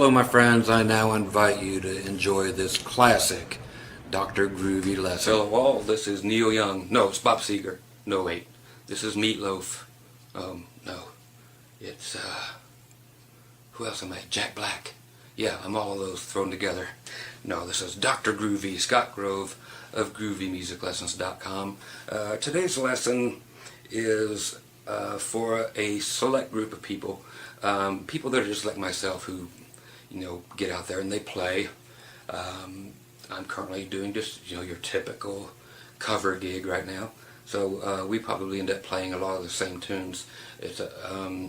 Hello my friends, I now invite you to enjoy this classic Dr. Groovy lesson. Hello all, this is Neil Young. No, it's Bob Seger. No wait, this is Meatloaf. No, it's who else am I? Jack Black. Yeah, I'm all of those thrown together. No, this is Dr. Groovy, Scott Grove of GroovyMusicLessons.com. Today's lesson is for a select group of people. People that are just like myself who, get out there and they play. I'm currently doing just, your typical cover gig right now. So we probably end up playing a lot of the same tunes. It's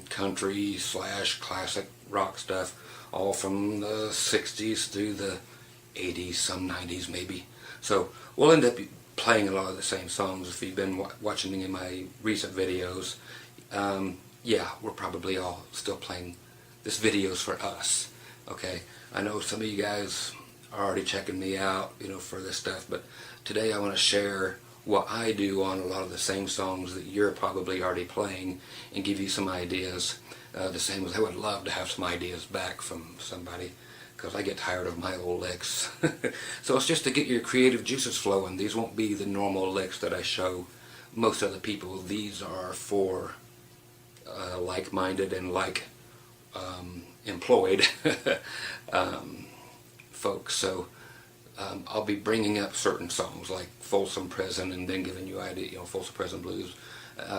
country / classic rock stuff, all from the 60s through the 80s, some 90s maybe. So we'll end up playing a lot of the same songs. If you've been watching in my recent videos, yeah, we're probably all still playing. This video's for us, okay? I know some of you guys are already checking me out, for this stuff, but today I want to share what I do on a lot of the same songs that you're probably already playing and give you some ideas. The same as I would love to have some ideas back from somebody, because I get tired of my old licks. So it's just to get your creative juices flowing. These won't be the normal licks that I show most other people. These are for like-minded and employed folks. So I'll be bringing up certain songs like Folsom Prison and then giving you ideas, Folsom Prison Blues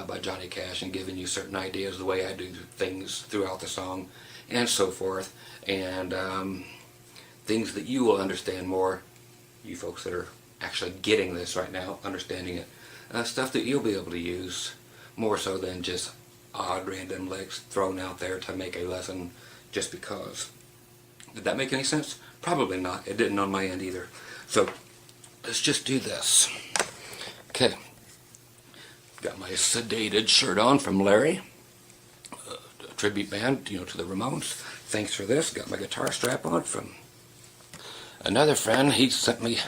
by Johnny Cash, and giving you certain ideas the way I do things throughout the song and so forth, and things that you will understand more, you folks that are actually getting this right now, understanding it, stuff that you'll be able to use more so than just odd random licks thrown out there to make a lesson just because. Did that make any sense? Probably not. It didn't on my end either. So let's just do this. Okay. Got my sedated shirt on from Larry, a tribute band, to the Ramones. Thanks for this. Got my guitar strap on from another friend. He sent me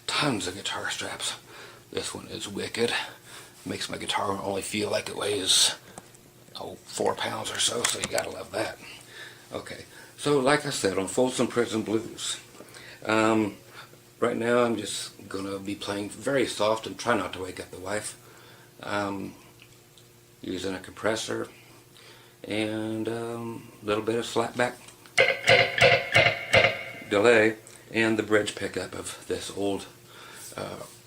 tons of guitar straps. This one is wicked. Makes my guitar only feel like it weighs 4 pounds or so, so you gotta love that. Okay, so like I said, on Folsom Prison Blues, right now I'm just gonna be playing very soft and try not to wake up the wife, using a compressor and a little bit of slapback delay and the bridge pickup of this old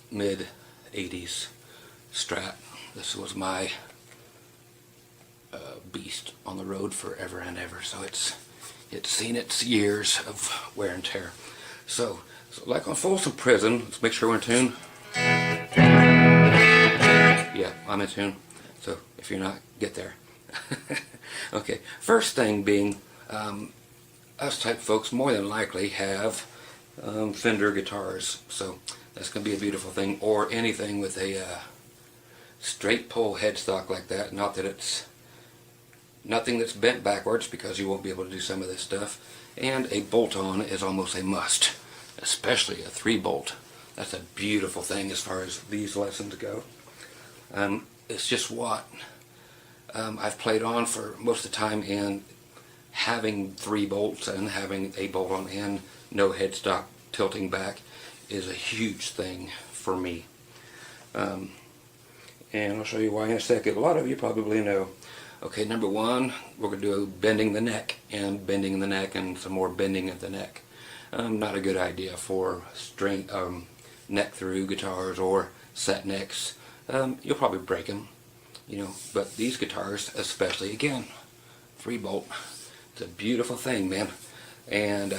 mid 80s Strat. This was my beast on the road forever and ever, so it's seen its years of wear and tear. So like on Folsom Prison, let's make sure we're in tune. Yeah, I'm in tune, so if you're not, get there. Okay, first thing being, us type folks more than likely have Fender guitars, so that's going to be a beautiful thing, or anything with a straight pull headstock like that. Not that it's nothing that's bent backwards, because you won't be able to do some of this stuff. And a bolt-on is almost a must, especially a 3-bolt. That's a beautiful thing as far as these lessons go. It's just what I've played on for most of the time, and having 3 bolts and having a bolt-on and no headstock tilting back is a huge thing for me. And I'll show you why in a second. A lot of you probably know. Okay, number one, we're going to do bending the neck and some more bending of the neck. Not a good idea for string neck through guitars or set necks. You'll probably break them, but these guitars especially, again, 3-bolt. It's a beautiful thing, man. And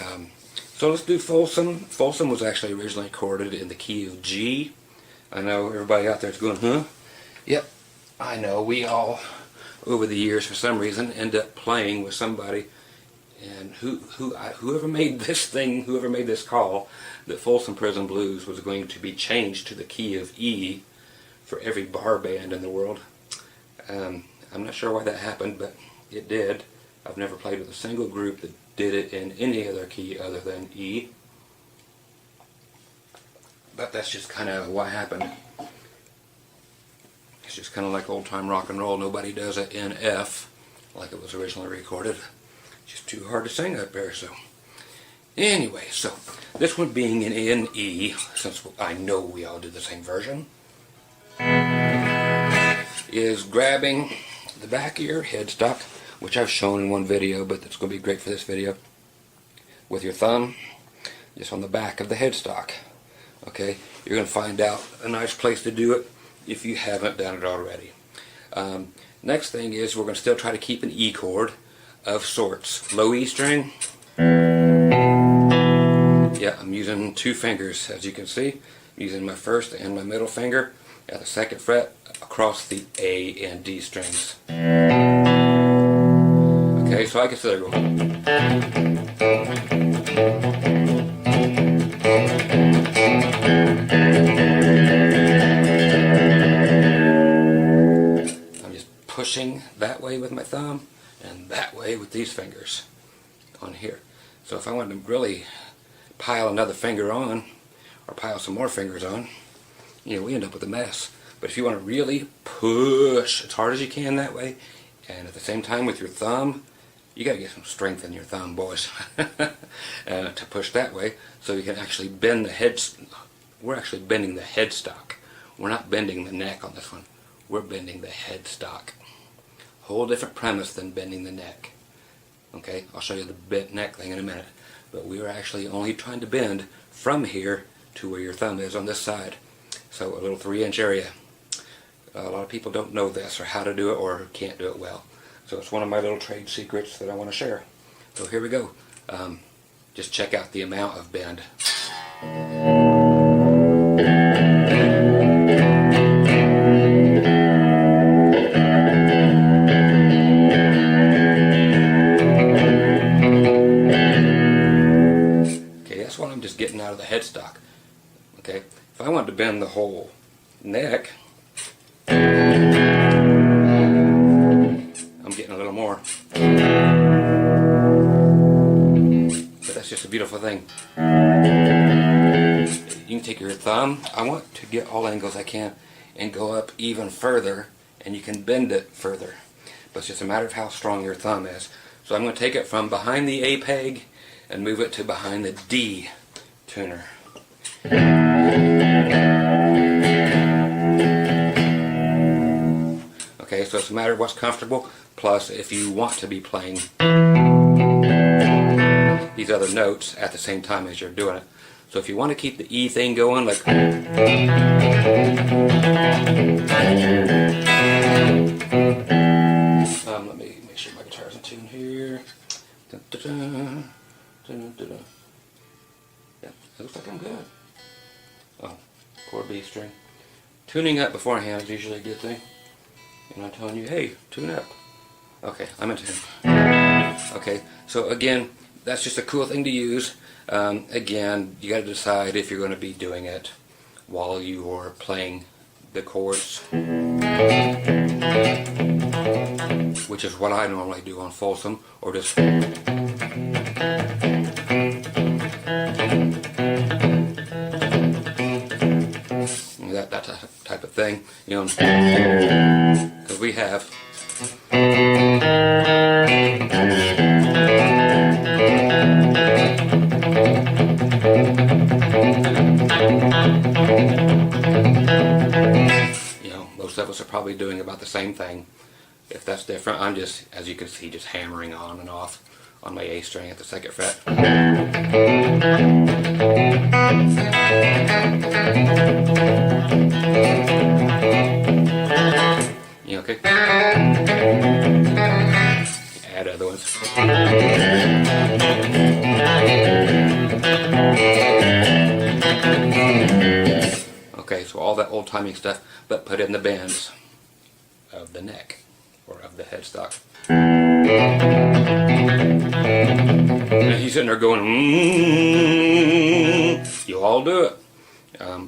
so let's do Folsom. Folsom was actually originally recorded in the key of G. I know everybody out there is going, huh? Yep, I know. We all, over the years, for some reason, end up playing with somebody, and whoever made this thing, whoever made this call, that Folsom Prison Blues was going to be changed to the key of E for every bar band in the world. I'm not sure why that happened, but it did. I've never played with a single group that did it in any other key other than E. But that's just kind of what happened. It's just kind of like old-time rock and roll. Nobody does it in F like it was originally recorded. It's just too hard to sing up there, so Anyway, so this one being in E, since I know we all do the same version, is grabbing the back of your headstock, which I've shown in one video, but it's going to be great for this video, with your thumb just on the back of the headstock. Okay, you're going to find out a nice place to do it if you haven't done it already. Next thing is we're going to still try to keep an E chord of sorts. Low E string. Yeah, I'm using 2 fingers, as you can see. I'm using my first and my middle finger at the 2nd fret across the A and D strings. Okay, so I can still go. I'm just pushing that way with my thumb and that way with these fingers on here. So if I wanted to really pile another finger on, or pile some more fingers on, you know, we end up with a mess. But if you want to really push as hard as you can that way, and at the same time with your thumb, you got to get some strength in your thumb, boys, to push that way, so you can actually bend the head. We're actually bending the headstock. We're not bending the neck on this one. We're bending the headstock. Whole different premise than bending the neck. Okay, I'll show you the bent neck thing in a minute. But we are actually only trying to bend from here to where your thumb is on this side. So a little 3-inch area. A lot of people don't know this, or how to do it, or can't do it well. So it's one of my little trade secrets that I want to share. So here we go. Just check out the amount of bend. I'm just getting out of the headstock. Okay, if I wanted to bend the whole neck, I'm getting a little more. But that's just a beautiful thing. You can take your thumb. I want to get all angles I can and go up even further, and you can bend it further. But it's just a matter of how strong your thumb is. So I'm going to take it from behind the A peg and move it to behind the D tuner. Okay, so it's a matter of what's comfortable, plus if you want to be playing these other notes at the same time as you're doing it. So if you want to keep the E thing going, like let me make sure my guitar's in tune here. Dun, dun, dun, dun, dun, dun. Yeah, it looks like I'm good. Oh, poor B string. Tuning up beforehand is usually a good thing. And I'm telling you, hey, tune up. Okay, I'm in tune. Okay, so again, that's just a cool thing to use. Again, you got to decide if you're going to be doing it while you are playing the chords, which is what I normally do on Folsom, or just that type of thing, you know, because we have most of us are probably doing about the same thing. If that's different, I'm just, as you can see, just hammering on and off on my A string at the 2nd fret. You okay? Add other ones. Okay, so all that old-timey stuff, but put in the bends of the neck, or of the headstock. And he's sitting there going, you all do it.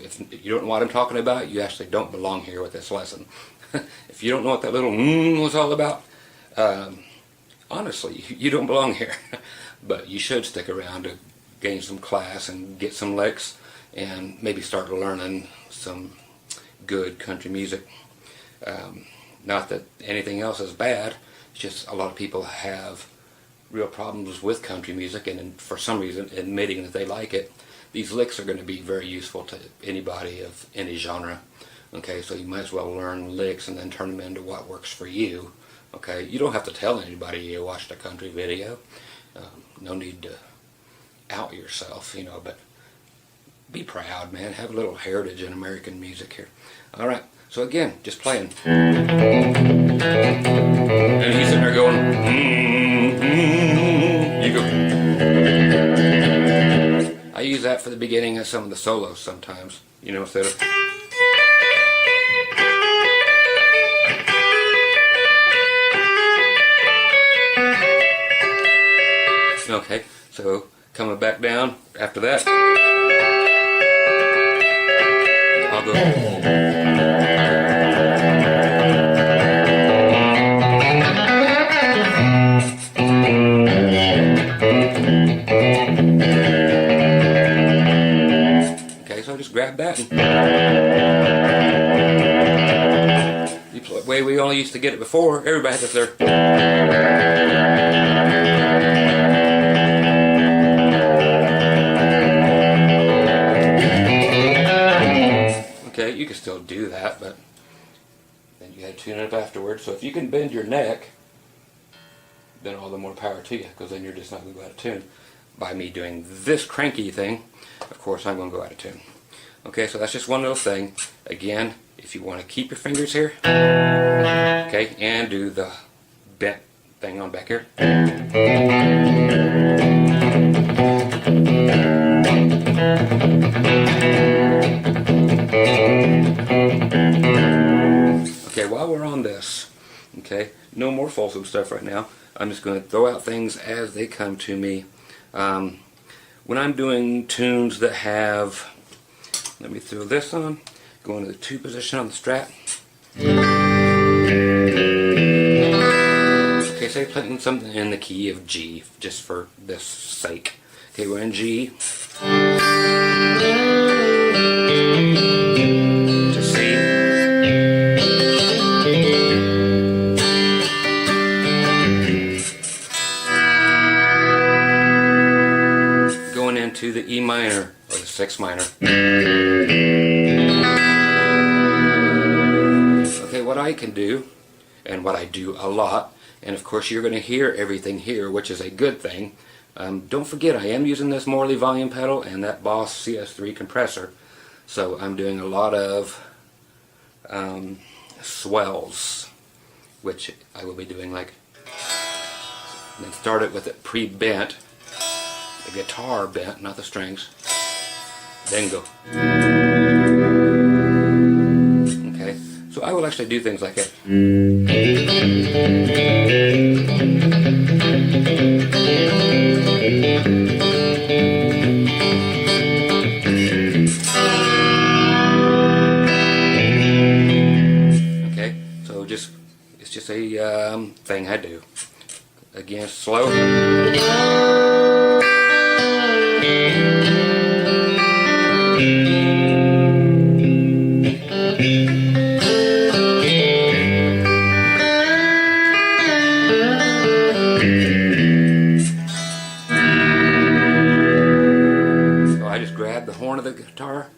If you don't know what I'm talking about, you actually don't belong here with this lesson. If you don't know what that little was all about, honestly, you don't belong here. But you should stick around to gain some class and get some licks, and maybe start learning some good country music. Not that anything else is bad, it's just a lot of people have real problems with country music, and for some reason admitting that they like it, these licks are going to be very useful to anybody of any genre. Okay, so you might as well learn licks and then turn them into what works for you. Okay, you don't have to tell anybody you watched a country video. No need to out yourself, you know, but be proud, man. Have a little heritage in American music here. Alright, so again, just playing. And he's sitting there going, You go. I use that for the beginning of some of the solos sometimes, you know, instead of. Okay, so coming back down after that, I'll go. Okay, so just grab that. The way we only used to get it before, everybody had to there. Okay, you can still do that, but then you got to tune it up afterwards. So if you can bend your neck, then all the more power to you, because then you're just not going to go out of tune. By me doing this cranky thing, of course I'm going to go out of tune. Okay, so that's just one little thing. Again, if you want to keep your fingers here, okay, and do the bent thing on back here. Okay, while we're on this, okay, no more Folsom stuff right now. I'm just going to throw out things as they come to me. When I'm doing tunes that have, let me throw this on, go into the 2 position on the Strat. Okay, say playing something in the key of G, just for this sake. Okay, we're in G. To C. Going into the E minor, or the 6 minor. Okay, what I can do, and what I do a lot, and of course you're going to hear everything here, which is a good thing. Don't forget, I am using this Morley volume pedal and that Boss CS3 compressor, so I'm doing a lot of swells, which I will be doing like, then start it with it pre-bent, the guitar bent, not the strings, then go. Okay, so I will actually do things like that. Okay, so it's just a thing I do. Again, slow. The horn of the guitar,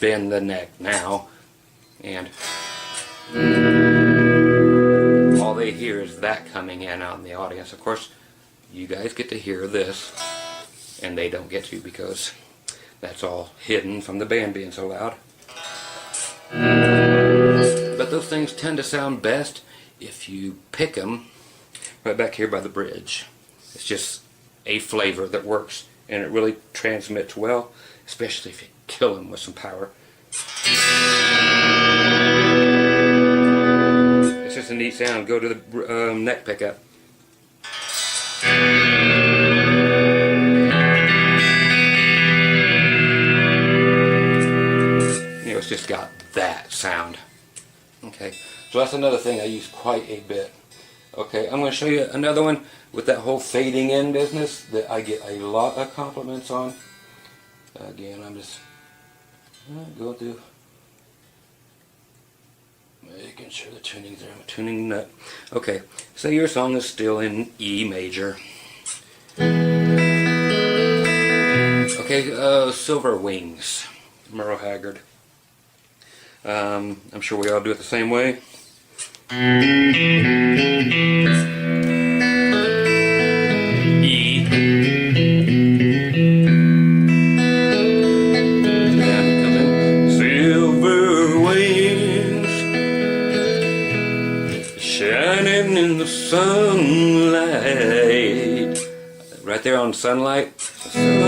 bend the neck now, and all they hear is that coming in out in the audience. Of course, you guys get to hear this, and they don't get to, because that's all hidden from the band being so loud. But those things tend to sound best if you pick them right back here by the bridge. It's just a flavor that works, and it really transmits well, especially if you kill them with some power. It's just a neat sound. Go to the neck pickup. You know, it's just got that sound. Okay, so that's another thing I use quite a bit. Okay, I'm going to show you another one with that whole fading in business that I get a lot of compliments on. Again, I'm just going through, making sure the tuning's there. I'm a tuning nut. Okay, so your song is still in E major. Okay, Silver Wings, Merle Haggard. I'm sure we all do it the same way. E. And it comes in. Silver wings, shining in the sunlight. Right there on sunlight. Sunlight.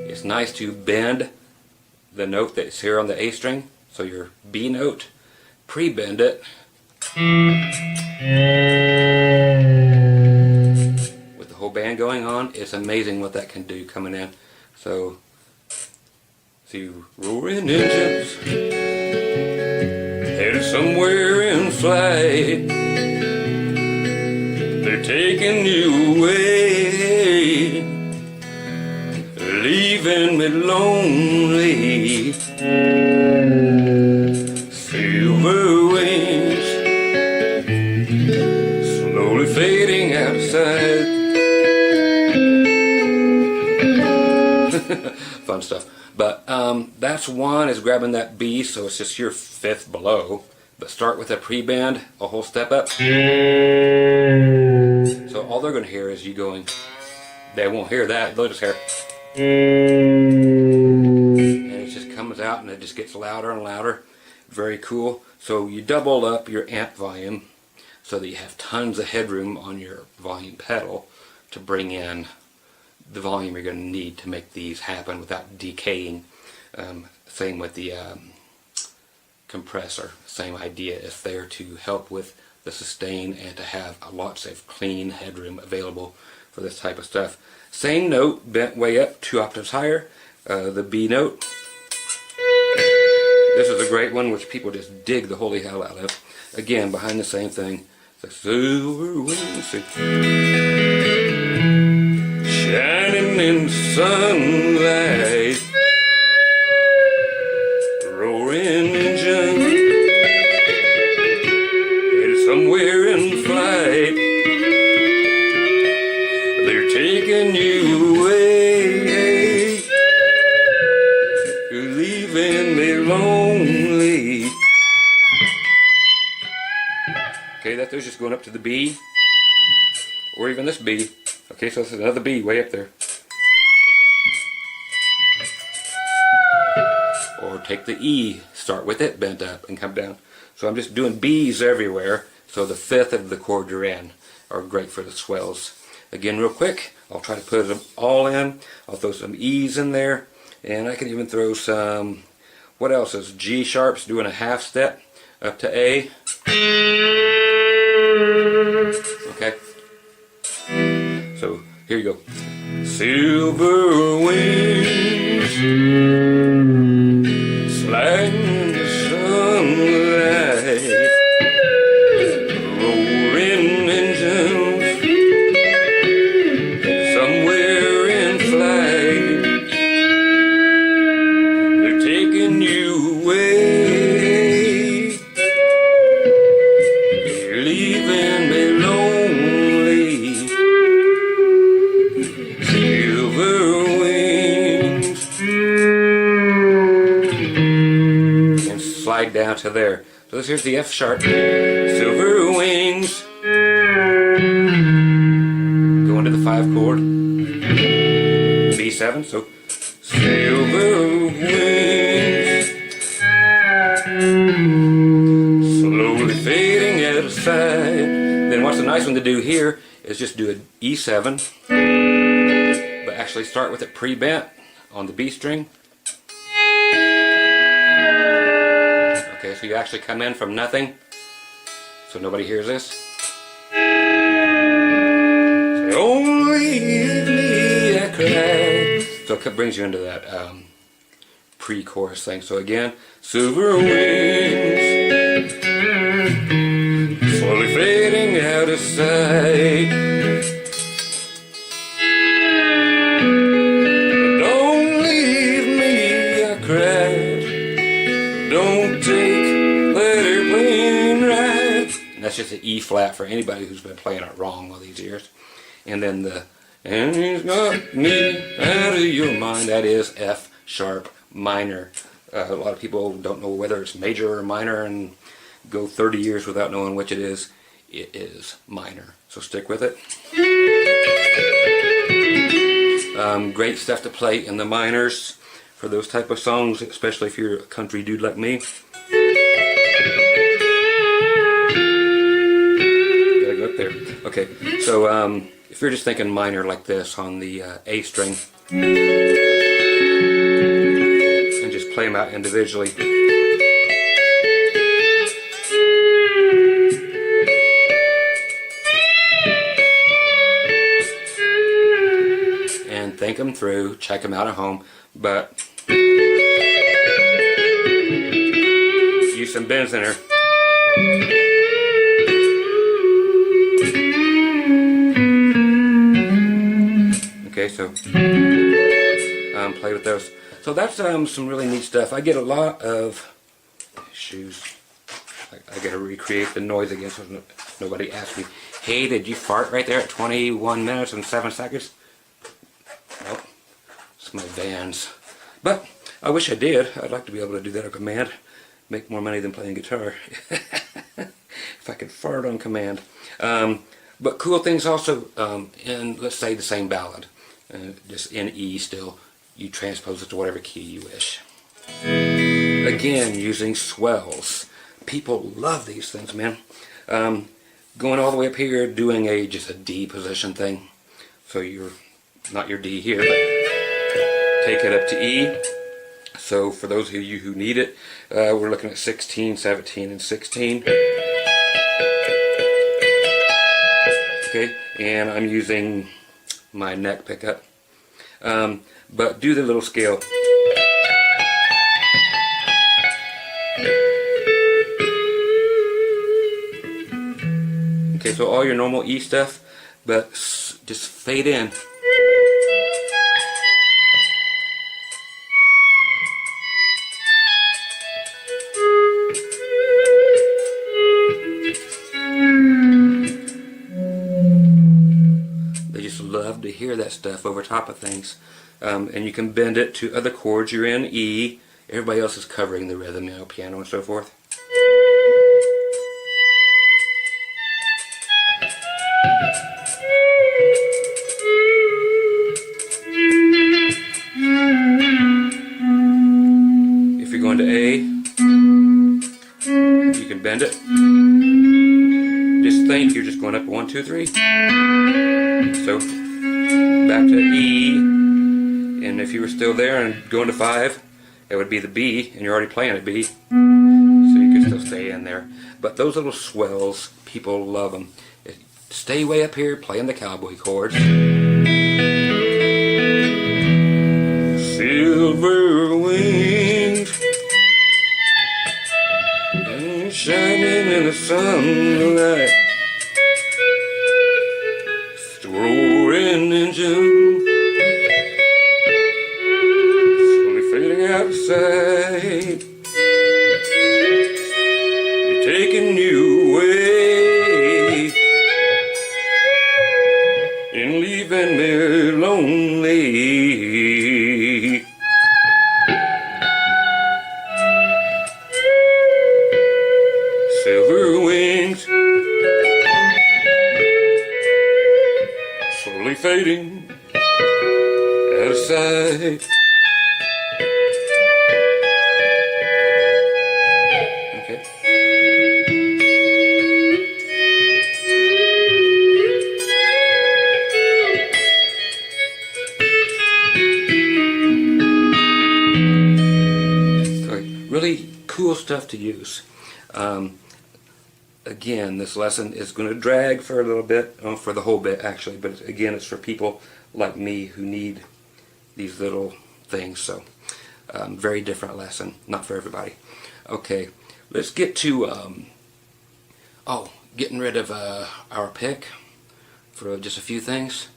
It's nice to bend the note that's here on the A string, so your B note, pre-bend it with the whole band going on. It's amazing what that can do coming in. So, see, roaring engines headed somewhere in flight. They're taking you away, leaving me lonely. Silver wings, slowly fading out of sight. Fun stuff. But that's one, is grabbing that B, so it's just your fifth below. But start with a pre-bend, a whole step up. So all they're going to hear is you going. They won't hear that, they'll just hear. And it just comes out and it just gets louder and louder. Very cool. So you double up your amp volume so that you have tons of headroom on your volume pedal to bring in the volume you're going to need to make these happen without decaying. Same with the compressor. Same idea. It's there to help with the sustain and to have lots of clean headroom available for this type of stuff. Same note, bent way up, 2 octaves higher, the B note. This is a great one which people just dig the holy hell out of. Again, behind the same thing. The silver wings shining in the sunlight, roaring engine headed somewhere in flight. They're taking you away, leaving me lonely. Okay, that there's just going up to the B, or even this B. Okay, so this is another B way up there. Or take the E, start with it, bent up, and come down. So I'm just doing B's everywhere, so the fifth of the chord you're in are great for the swells. Again, real quick, I'll try to put them all in. I'll throw some E's in there, and I can even throw some, what else is G sharps, doing a half step up to A. Okay, so here you go. Silver wings, sliding in the sunlight, roaring engines somewhere in flight. They're taking you away, you're leaving me lonely. Silver wings, and slide down to there. So this here's the F sharp. Silver wings, go into the 5 chord, B7. So silver wings, slowly fading out of sight. Then what's a nice one to do here is just do an E7, but actually start with it pre-bent on the B string. Okay, so you actually come in from nothing, so nobody hears this. Say, only me I cry. So it brings you into that pre-chorus thing. So again, silver wings, slowly fading out of sight. Don't leave me, I cried. Don't take letter playing right. And that's just an E flat for anybody who's been playing it wrong all these years. And then the And he's got me out of your mind. That is F sharp minor. A lot of people don't know whether it's major or minor and go 30 years without knowing which it is. It is minor. So stick with it. Great stuff to play in the minors for those type of songs, especially if you're a country dude like me. Gotta go up there. Okay, so if you're just thinking minor like this on the A string, and just play them out individually. And think them through, check them out at home, but use some bends in her. Okay, so play with those. So that's some really neat stuff. I get a lot of shoes. I gotta recreate the noise again so nobody asks me, hey, did you fart right there at 21 minutes and 7 seconds? Nope. It's my Vans. But I wish I did. I'd like to be able to do that on command. Make more money than playing guitar. If I could fart on command. But cool things also in, let's say, the same ballad. Just in E still. You transpose it to whatever key you wish. Again, using swells. People love these things, man. Going all the way up here, doing just a D position thing. So you're not your D here, but take it up to E. So for those of you who need it, we're looking at 16, 17, and 16. Okay, and I'm using my neck pickup. But do the little scale. Okay, so all your normal E stuff, but just fade in. They just love to hear that stuff over top of things. And you can bend it to other chords. You're in E. Everybody else is covering the rhythm, you know, piano and so forth. If you're going to A, you can bend it. Just think you're just going up 1, 2, 3. So back to E, and if you were still there and going to 5, it would be the B, and you're already playing a B, so you can still stay in there. But those little swells, people love them. Stay way up here playing the cowboy chords. Silver wings shining in the sunlight, roaring engine slowly fading out of sight. You're taking you away and leaving me lonely. Silver wings slowly fading out of sight. Okay. Okay. Really cool stuff to use. Again, this lesson is going to drag for a little bit, for the whole bit actually, but again, it's for people like me who need these little things. So very different lesson, not for everybody. Okay, let's get to getting rid of our pick for just a few things.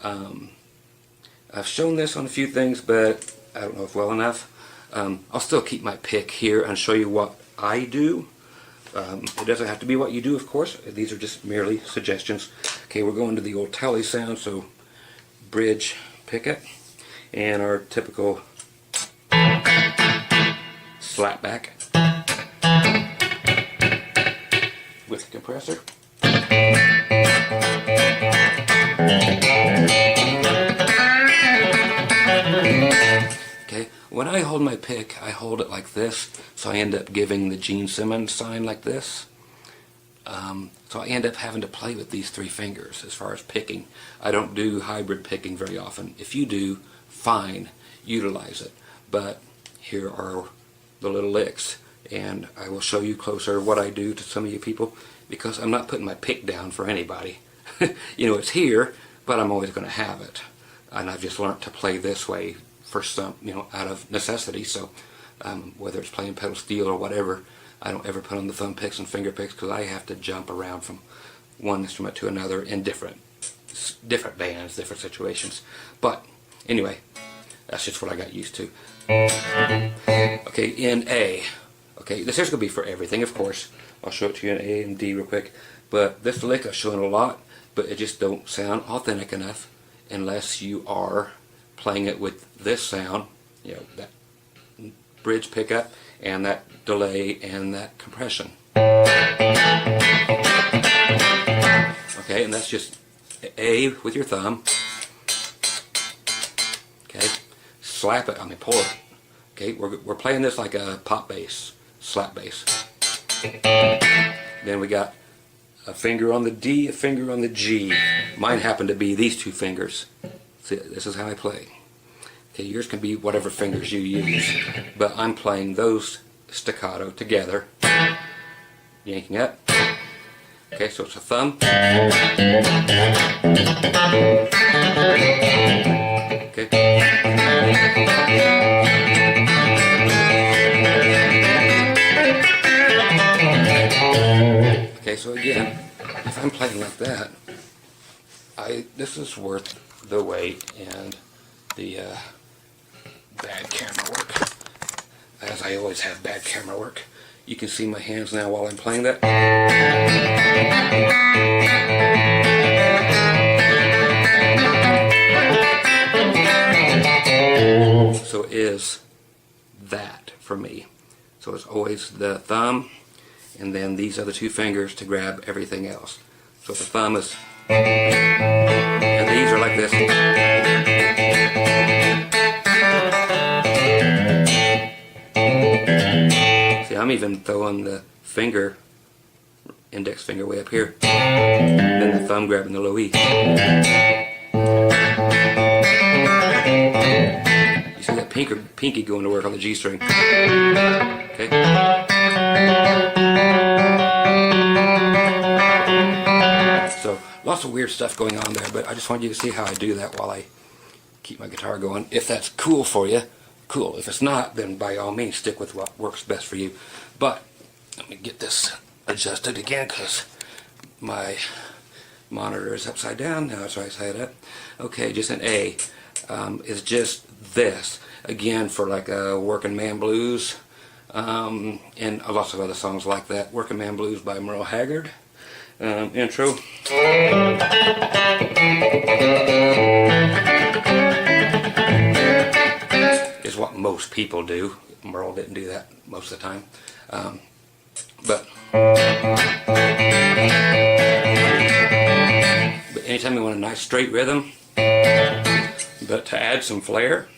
I've shown this on a few things, but I don't know if well enough. I'll still keep my pick here and show you what I do. It doesn't have to be what you do, of course. These are just merely suggestions. Okay, we're going to the old tally sound, so bridge pickup and our typical slapback with the compressor. Okay, when I hold my pick, I hold it like this, so I end up giving the Gene Simmons sign like this. So I end up having to play with these three fingers as far as picking. I don't do hybrid picking very often. If you do, fine, utilize it. But here are the little licks, and I will show you closer what I do to some of you people, because I'm not putting my pick down for anybody. You know, it's here, but I'm always going to have it. And I've just learned to play this way for some, you know, out of necessity. So whether it's playing pedal steel or whatever, I don't ever put on the thumb picks and finger picks, because I have to jump around from one instrument to another in different bands, different situations. But anyway, that's just what I got used to. Okay, in A. Okay, this is going to be for everything, of course. I'll show it to you in A and D real quick. But this lick I've shown a lot, but it just don't sound authentic enough unless you are playing it with this sound, you know, that bridge pickup and that delay and that compression. Okay, and that's just A with your thumb. Okay, slap it, I mean pull it. Okay, we're playing this like a pop bass, slap bass. Then we got a finger on the D, a finger on the G. Mine happen to be these two fingers. See, this is how I play. Okay, yours can be whatever fingers you use, but I'm playing those staccato together, yanking up. Okay, so it's a thumb. Okay. Okay, so again, if I'm playing like that, this is worth the wait and the bad camera work, as I always have bad camera work. You can see my hands now while I'm playing that. So it is that for me. So it's always the thumb, and then these other two fingers to grab everything else. So the thumb is, and these are like this. See, I'm even throwing the finger, index finger way up here, then the thumb grabbing the low E. You see that pinky going to work on the G string. Okay. So lots of weird stuff going on there, but I just want you to see how I do that while I keep my guitar going. If that's cool for you, cool. If it's not, then by all means stick with what works best for you. But let me get this adjusted again, because my monitor is upside down. Now it's right side up. Okay, just an A is just this. Again, for like a Working Man Blues, and lots of other songs like that. Working Man Blues by Merle Haggard. Intro. Is what most people do. Merle didn't do that most of the time. But anytime you want a nice straight rhythm, but to add some flair,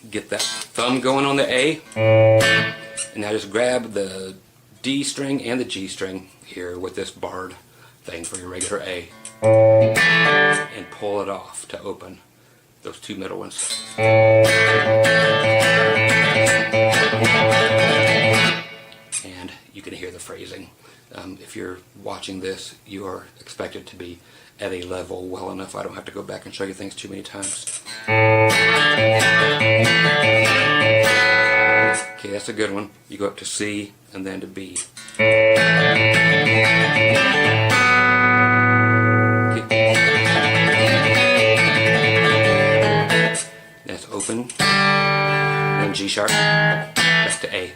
get that thumb going on the A, and now just grab the D string and the G string here with this barred thing for your regular A, and pull it off to open those two middle ones. And you can hear the phrasing. If you're watching this, you are expected to be at a level well enough I don't have to go back and show you things too many times. Okay, that's a good one. You go up to C and then to B. That's open, then G sharp, back to A.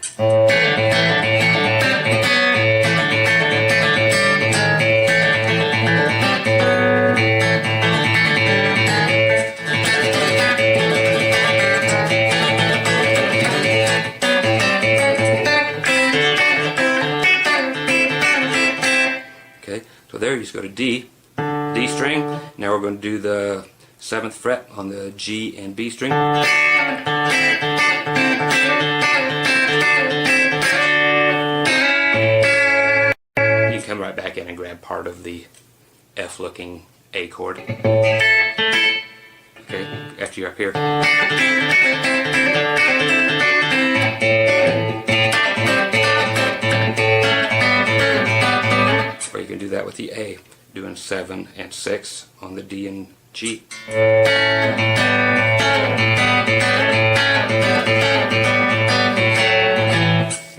you just go to D, D string. Now we're going to do the 7th fret on the G and B string. You come right back in and grab part of the F looking A chord. Okay, after you're up here. Or you can do that with the A, doing 7 and 6 on the D and G.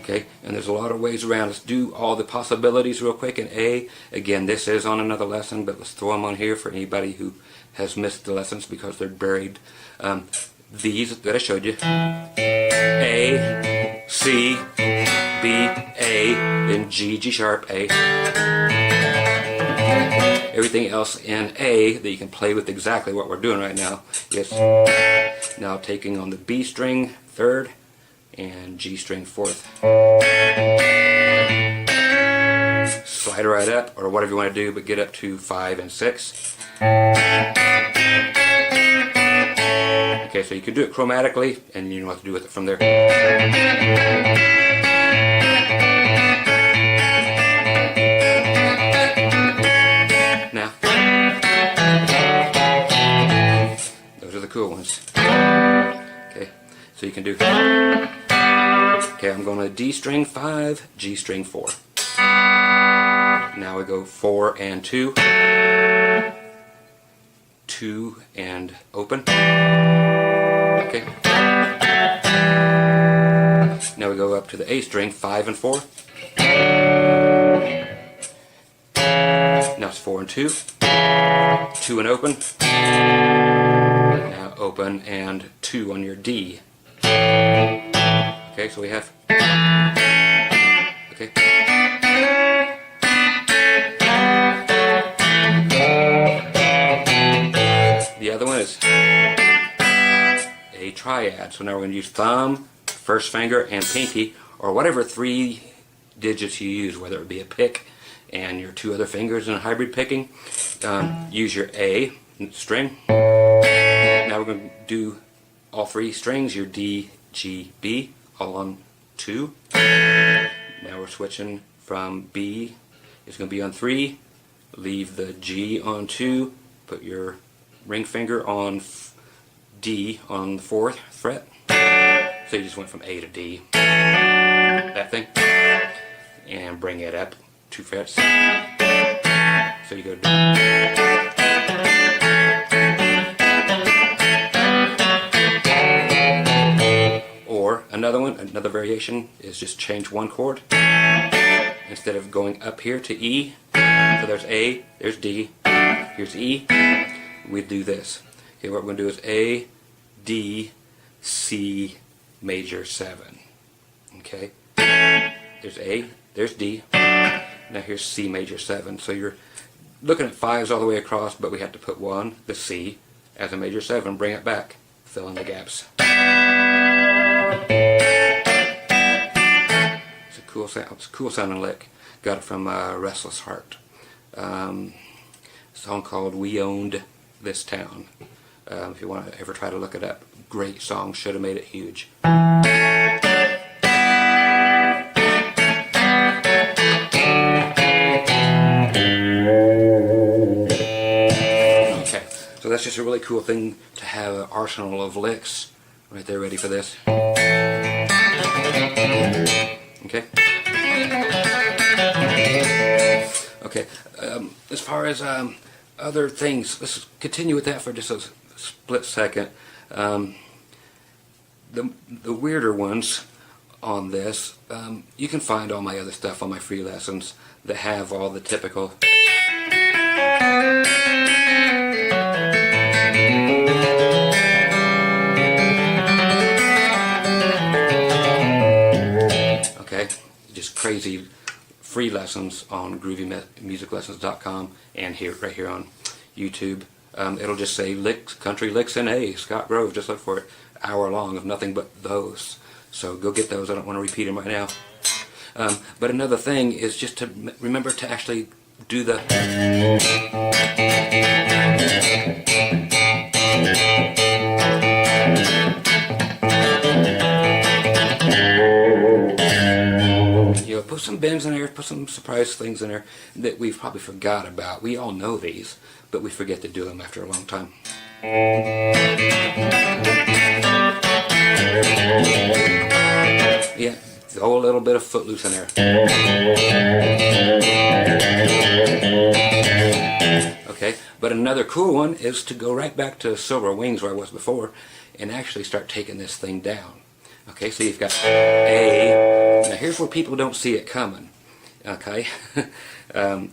Okay, and there's a lot of ways around. Let's do all the possibilities real quick in A. Again, this is on another lesson, but let's throw them on here for anybody who has missed the lessons because they're buried. These that I showed you: A, C, B, A, then G, G sharp, A. Everything else in A that you can play with exactly what we're doing right now is now taking on the B string 3rd and G string 4th. Slide it right up, or whatever you want to do, but get up to 5 and 6. Okay, so you can do it chromatically, and you know what to do with it from there. Now, those are the cool ones. Okay, so you can do. Okay, I'm going to D string 5, G string 4. Now we go 4 and 2. 2 and open. Okay. Now we go up to the A string, 5 and 4. Now it's 4 and 2. 2 and open. Now open and 2 on your D. Okay, so we have. Okay. The other one is a triad. So now we're going to use thumb, first finger, and pinky, or whatever 3 digits you use, whether it be a pick and your 2 other fingers in a hybrid picking. Use your A string. Now we're going to do all 3 strings, your D, G, B, all on 2. Now we're switching from B, it's going to be on 3, leave the G on 2, put your ring finger on D on the 4th fret. So you just went from A to D. That thing. And bring it up 2 frets. So you go D. Or another one, another variation is just change 1 chord. Instead of going up here to E, so there's A, there's D, here's E, we do this. Okay, what we're going to do is A, D, C, major 7. Okay, there's A, there's D, now here's C major 7. So you're looking at 5s all the way across, but we have to put 1, the C, as a major 7, bring it back, fill in the gaps. It's a cool sound. It's a cool sounding lick. Got it from Restless Heart. A song called "We Owned This Town." If you want to ever try to look it up, great song. Should have made it huge. Okay, so that's just a really cool thing to have an arsenal of licks right there, ready for this. Okay. Okay. As far as other things, let's continue with that for just a split second. The weirder ones on this, you can find all my other stuff on my free lessons that have all the typical. Okay, just crazy free lessons on groovymusiclessons.com and here, right here on YouTube. It'll just say licks, country licks in A, Scott Grove. Just look for it. Hour long of nothing but those. So go get those. I don't want to repeat them right now. But another thing is just to remember to actually do the... You know, put some bends in there, put some surprise things in there that we've probably forgot about. We all know these, but we forget to do them after a long time. Yeah, throw a little bit of footloose in there. Okay, but another cool one is to go right back to Silver Wings where I was before and actually start taking this thing down. Okay, so you've got A. Now here's where people don't see it coming. Okay, and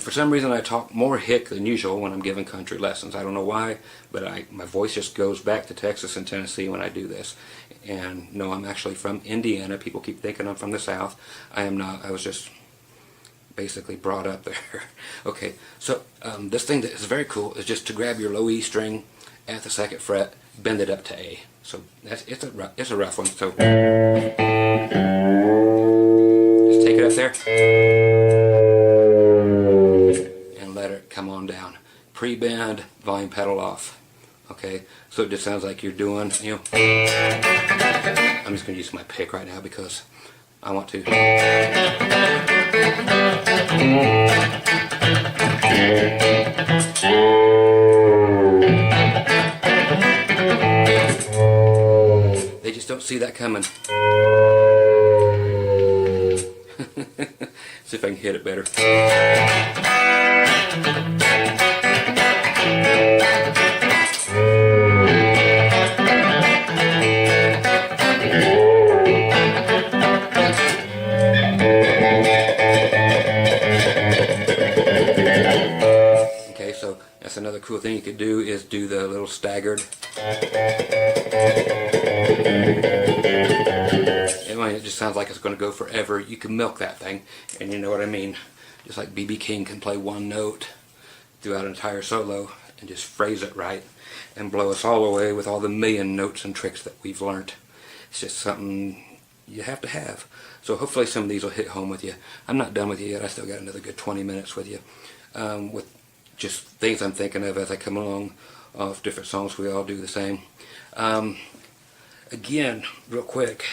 for some reason I talk more hick than usual when I'm giving country lessons. I don't know why, but my voice just goes back to Texas and Tennessee when I do this. And no, I'm actually from Indiana. People keep thinking I'm from the South. I am not. I was just basically brought up there. Okay, so this thing that is very cool is just to grab your low E string at the 2nd fret, bend it up to A. So it's a rough one. So just take it up there and let it come on down. Pre-bend, volume pedal off. Okay, so it just sounds like you're doing, you know. I'm just going to use my pick right now because I want to. They just don't see that coming. See if I can hit it better. Okay, so that's another cool thing you could do is do the little staggered. It just sounds like it's going to go forever. You can milk that thing, and you know what I mean. Just like B.B. King can play one note throughout an entire solo and just phrase it right and blow us all away with all the million notes and tricks that we've learned. It's just something you have to have. So hopefully some of these will hit home with you. I'm not done with you yet. I still got another good 20 minutes with you with just things I'm thinking of as I come along off different songs. We all do the same. Again, real quick,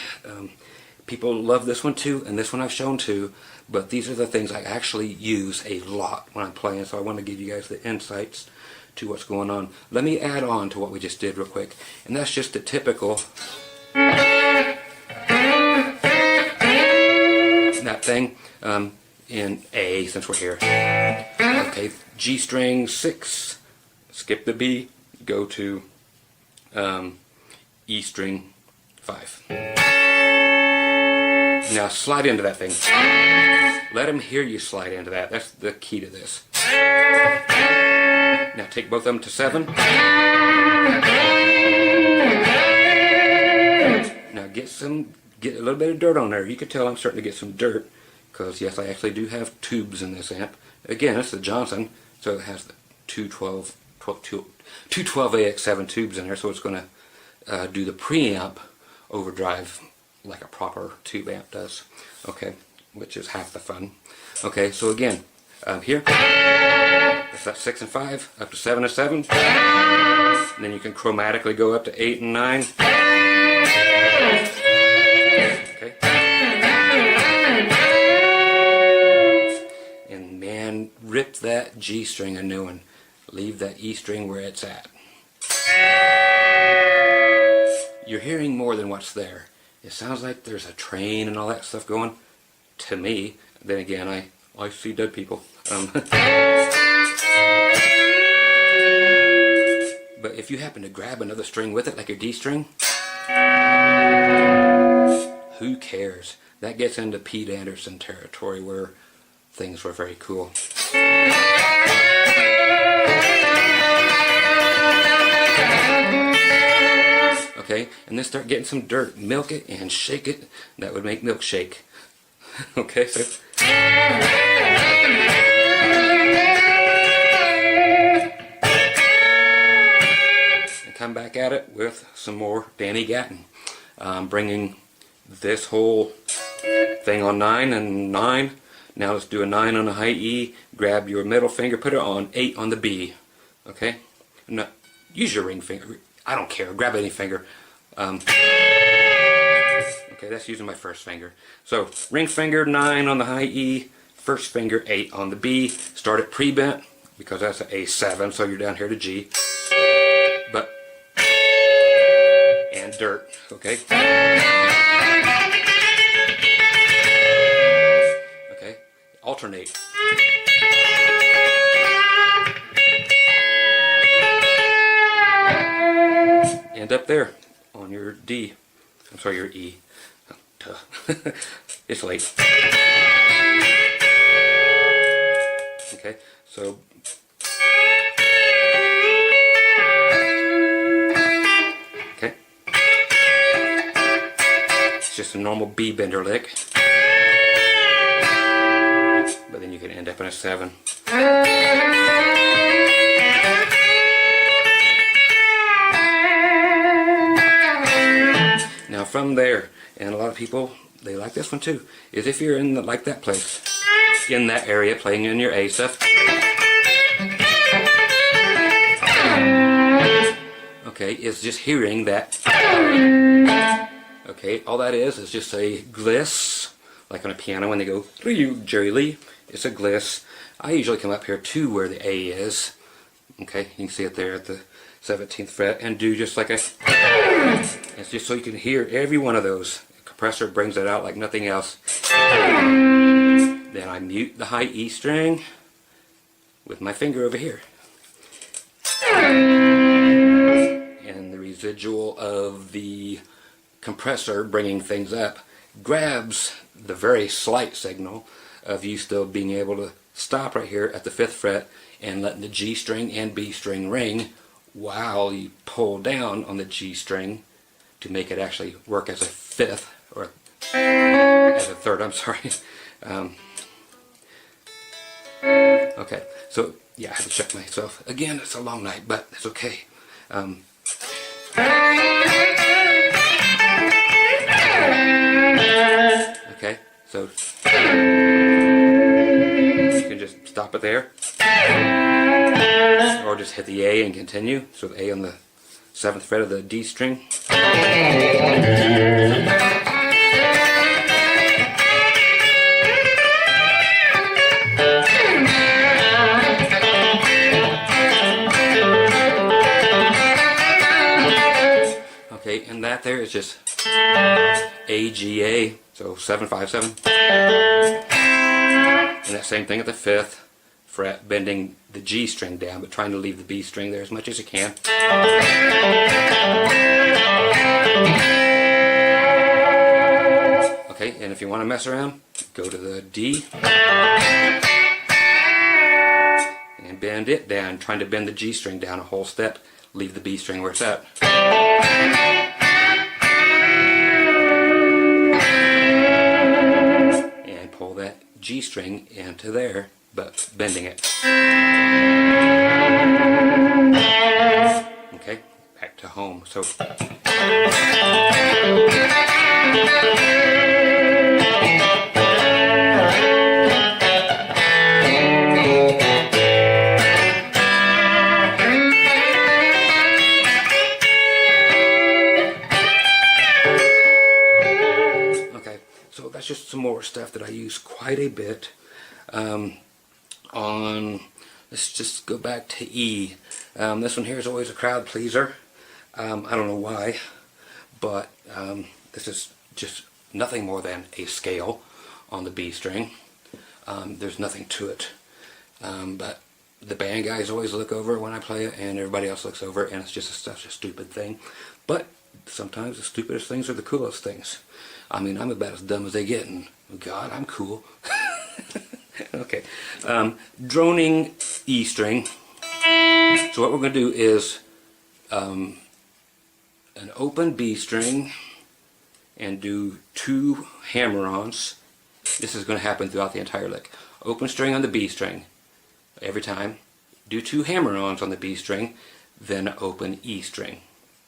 people love this one too, and this one I've shown too, but these are the things I actually use a lot when I'm playing, so I want to give you guys the insights to what's going on. Let me add on to what we just did real quick, and that's just the typical that thing in A, since we're here. Okay, G string 6, skip the B, go to E string 5. Now slide into that thing. Let them hear you slide into that. That's the key to this. Now take both of them to 7. Now get a little bit of dirt on there. You can tell I'm starting to get some dirt because yes, I actually do have tubes in this amp. Again, it's the Johnson, so it has the 212AX7 tubes in there, so it's going to do the preamp overdrive like a proper tube amp does. Okay, which is half the fun. Okay, so again, here, it's that 6 and 5, up to 7 and 7. And then you can chromatically go up to 8 and 9. Okay. And man, rip that G string a new one. Leave that E string where it's at. You're hearing more than what's there. It sounds like there's a train and all that stuff going. To me, then again, I see dead people. But if you happen to grab another string with it, like your D string, who cares? That gets into Pete Anderson territory where things were very cool. Okay, and then start getting some dirt. Milk it and shake it. That would make milkshake. Okay, so and come back at it with some more Danny Gatton. Bringing this whole thing on 9 and 9 Now let's do a 9 on the high E. Grab your middle finger, put it on 8 on the B. Okay? No, use your ring finger. I don't care. Grab any finger. Okay, that's using my first finger. So ring finger 9 on the high E. First finger 8 on the B. Start it pre-bent because that's an A7. So you're down here to G. But and dirt. Okay. Okay. Alternate. And up there on your D. I'm sorry, your E. Oh, it's late. Okay, so okay. It's just a normal B bender lick. But then you can end up in a 7. Now from there, and a lot of people, they like this one too, is if you're in like that place, in that area, playing in your A stuff. Okay, it's just hearing that. Okay, all that is just a gliss, like on a piano when they go, Jerry Lee, it's a gliss. I usually come up here to where the A is. Okay, you can see it there at the 17th fret, and do just like a, it's just so you can hear every one of those. The compressor brings it out like nothing else. Then I mute the high E string with my finger over here. And the residual of the compressor bringing things up grabs the very slight signal of you still being able to stop right here at the 5th fret and letting the G string and B string ring while you pull down on the G string to make it actually work as a 5th, or as a 3rd, I'm sorry. Okay, so yeah, I had to check myself. Again, it's a long night, but it's okay. Okay, so you can just stop it there. Or just hit the A and continue. So the A on the 7th fret of the D string. Okay, and that there is just A, G, A. So 7, 5, 7. And that same thing at the 5th fret, bending the G string down, but trying to leave the B string there as much as you can. Okay, and if you want to mess around, go to the D and bend it down, trying to bend the G string down a whole step, leave the B string where it's at. And pull that G string into there, but bending it. Okay, back to home. So okay, so that's just some more stuff that I use quite a bit. Let's just go back to E. This one here is always a crowd pleaser. I don't know why, but this is just nothing more than a scale on the B string. There's nothing to it, but the band guys always look over when I play it, and everybody else looks over, and it's just such a stupid thing. But sometimes the stupidest things are the coolest things. I mean, I'm about as dumb as they get, and God, I'm cool. Okay, droning E string. So what we're going to do is an open B string and do 2 hammer-ons. This is going to happen throughout the entire lick. Open string on the B string every time. Do 2 hammer-ons on the B string, then open E string.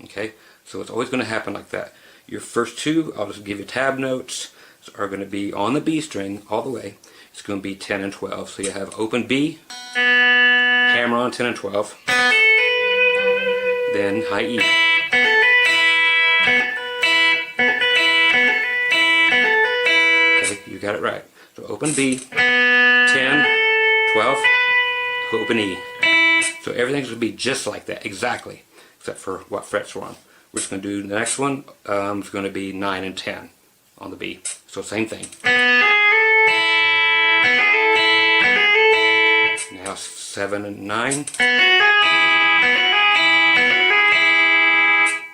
Okay, so it's always going to happen like that. Your first 2, I'll just give you tab notes, are going to be on the B string all the way. it's going to be 10 and 12. So you have open B, hammer on 10 and 12, then high E. Okay, you got it right. So open B, 10, 12, open E. So everything's going to be just like that, exactly, except for what frets we're on. We're just going to do the next one. It's going to be 9 and 10 on the B. So same thing. Now 7 and 9.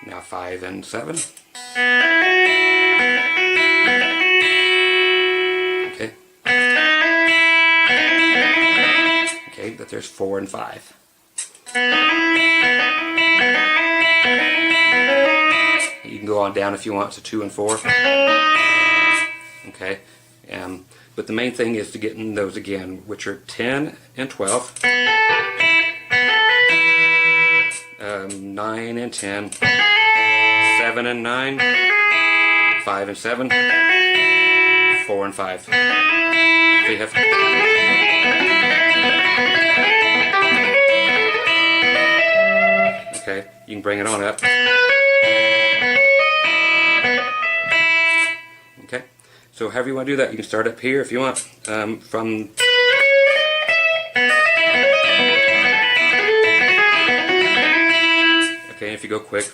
Now 5 and 7. Okay. Okay, but there's 4 and 5. You can go on down if you want to 2 and 4. Okay, but the main thing is to get in those again, which are 10 and 12, 9 and 10, 7 and 9, 5 and 7, 4 and 5. So you have okay, you can bring it on up. Okay, so however you want to do that, you can start up here if you want, from okay, if you go quick.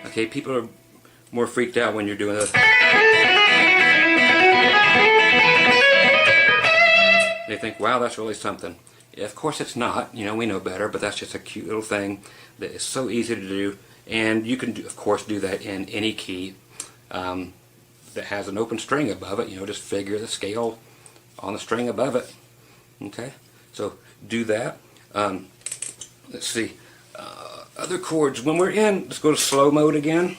Okay, people are more freaked out when you're doing this. They think, wow, that's really something. Yeah, of course it's not. You know, we know better, but that's just a cute little thing that is so easy to do. And you can, of course, do that in any key that has an open string above it. You know, just figure the scale on the string above it. Okay, so do that. Let's see. Other chords. When we're in, let's go to slow mode again.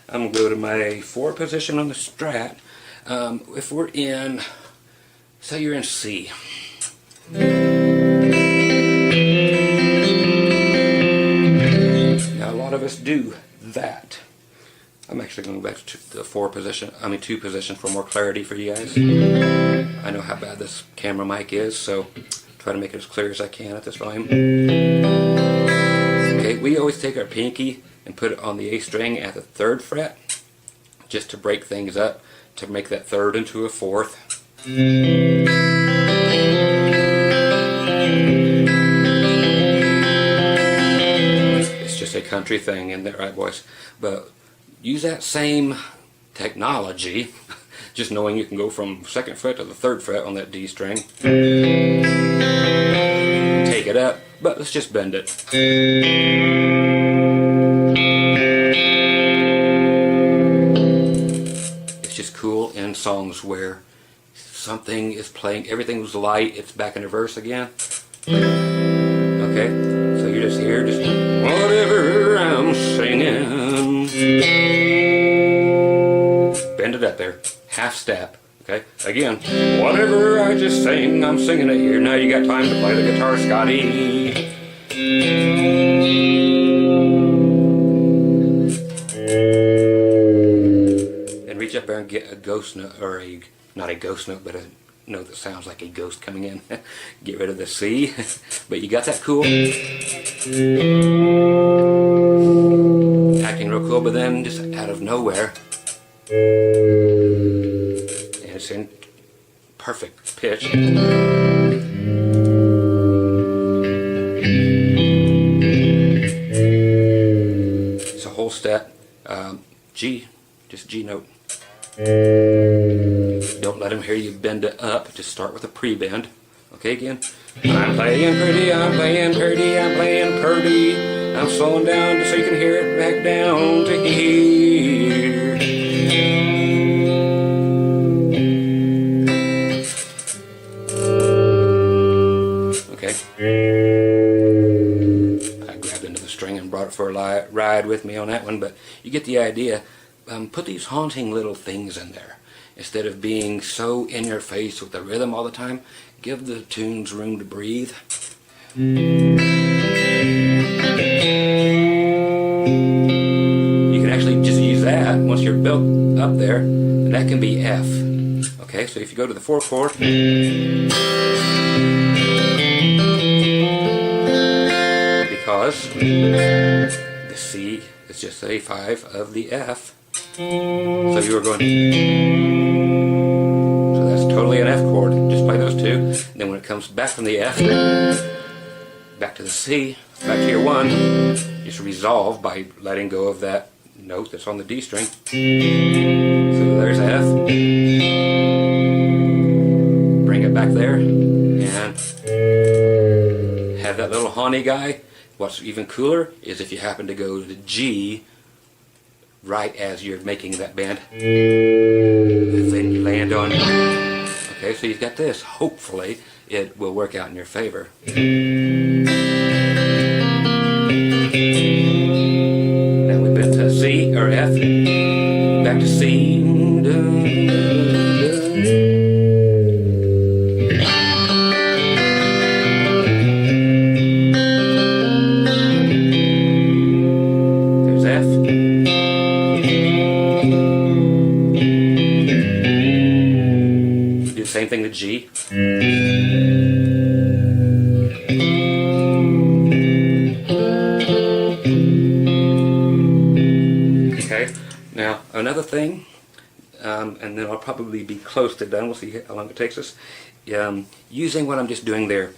I'm going to go to my 4 position on the Strat. If we're in, say you're in C. Now a lot of us do that. I'm actually going to go back to the 2 position for more clarity for you guys. I know how bad this camera mic is, so try to make it as clear as I can at this volume. Okay, we always take our pinky and put it on the A string at the 3rd fret, just to break things up, to make that 3rd into a 4th. It's just a country thing, isn't that right, boys? But use that same technology, just knowing you can go from 2nd fret to the 3rd fret on that D string. Take it up, but let's just bend it. It's just cool in songs where something is playing, everything was light, it's back in the verse again. Okay, so you're just here, just whatever I'm singing. Bend it up there, half step. Okay, again, whatever I just sang, I'm singing it here. Now you got time to play the guitar, Scotty. And reach up there and get a ghost note, or not a ghost note, but a note that sounds like a ghost coming in. Get rid of the C. But you got that cool? Acting real cool, but then just out of nowhere, it's in perfect pitch. It's a whole step. G, just G note. Don't let them hear you bend it up. Just start with a pre-bend. Okay, again. I'm playing pretty, I'm playing pretty, I'm playing pretty. I'm slowing down just so you can hear it back down to here. I grabbed into the string and brought it for a ride with me on that one, but you get the idea. Put these haunting little things in there. Instead of being so in your face with the rhythm all the time, give the tunes room to breathe. built up there, and that can be F. Okay, so if you go to the 4th chord, because the C is just a 5 of the F, so you are going to, so that's totally an F chord. Just play those two, and then when it comes back from the F, back to the C, back to your 1, just resolve by letting go of that note that's on the D string. So there's F. Bring it back there, and have that little honey guy. What's even cooler is if you happen to go to G right as you're making that bend, then you land on. Okay, so you've got this. Hopefully, it will work out in your favor. Now we've been to C or F, back to C. There's F. Do the same thing to G. Okay, now another thing, and then I'll probably be close to done. We'll see how long it takes us. Using what I'm just doing there,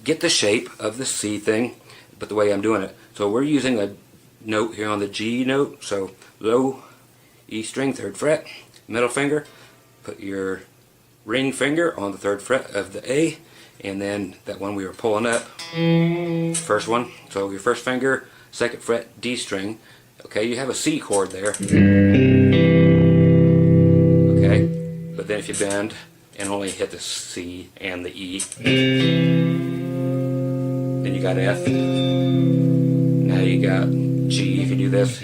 get the shape of the C thing, but the way I'm doing it. So we're using a note here on the G note, so low E string, 3rd fret, middle finger, put your ring finger on the 3rd fret of the A, and then that one we were pulling up, first one, so your 1st finger, 2nd fret, D string. Okay, you have a C chord there. Okay, but then if you bend and only hit the C and the E, then you got F. Now you got G if you do this.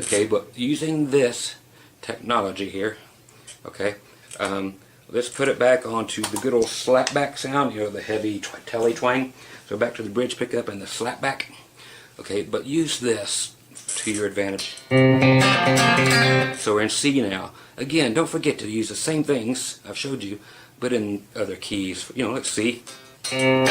Okay, but using this technology here, okay, let's put it back onto the good old slapback sound, you know, the heavy telly twang. So back to the bridge pickup and the slapback. Okay, but use this to your advantage. So we're in C now. Again, don't forget to use the same things I've showed you, but in other keys. You know, let's C. Oh.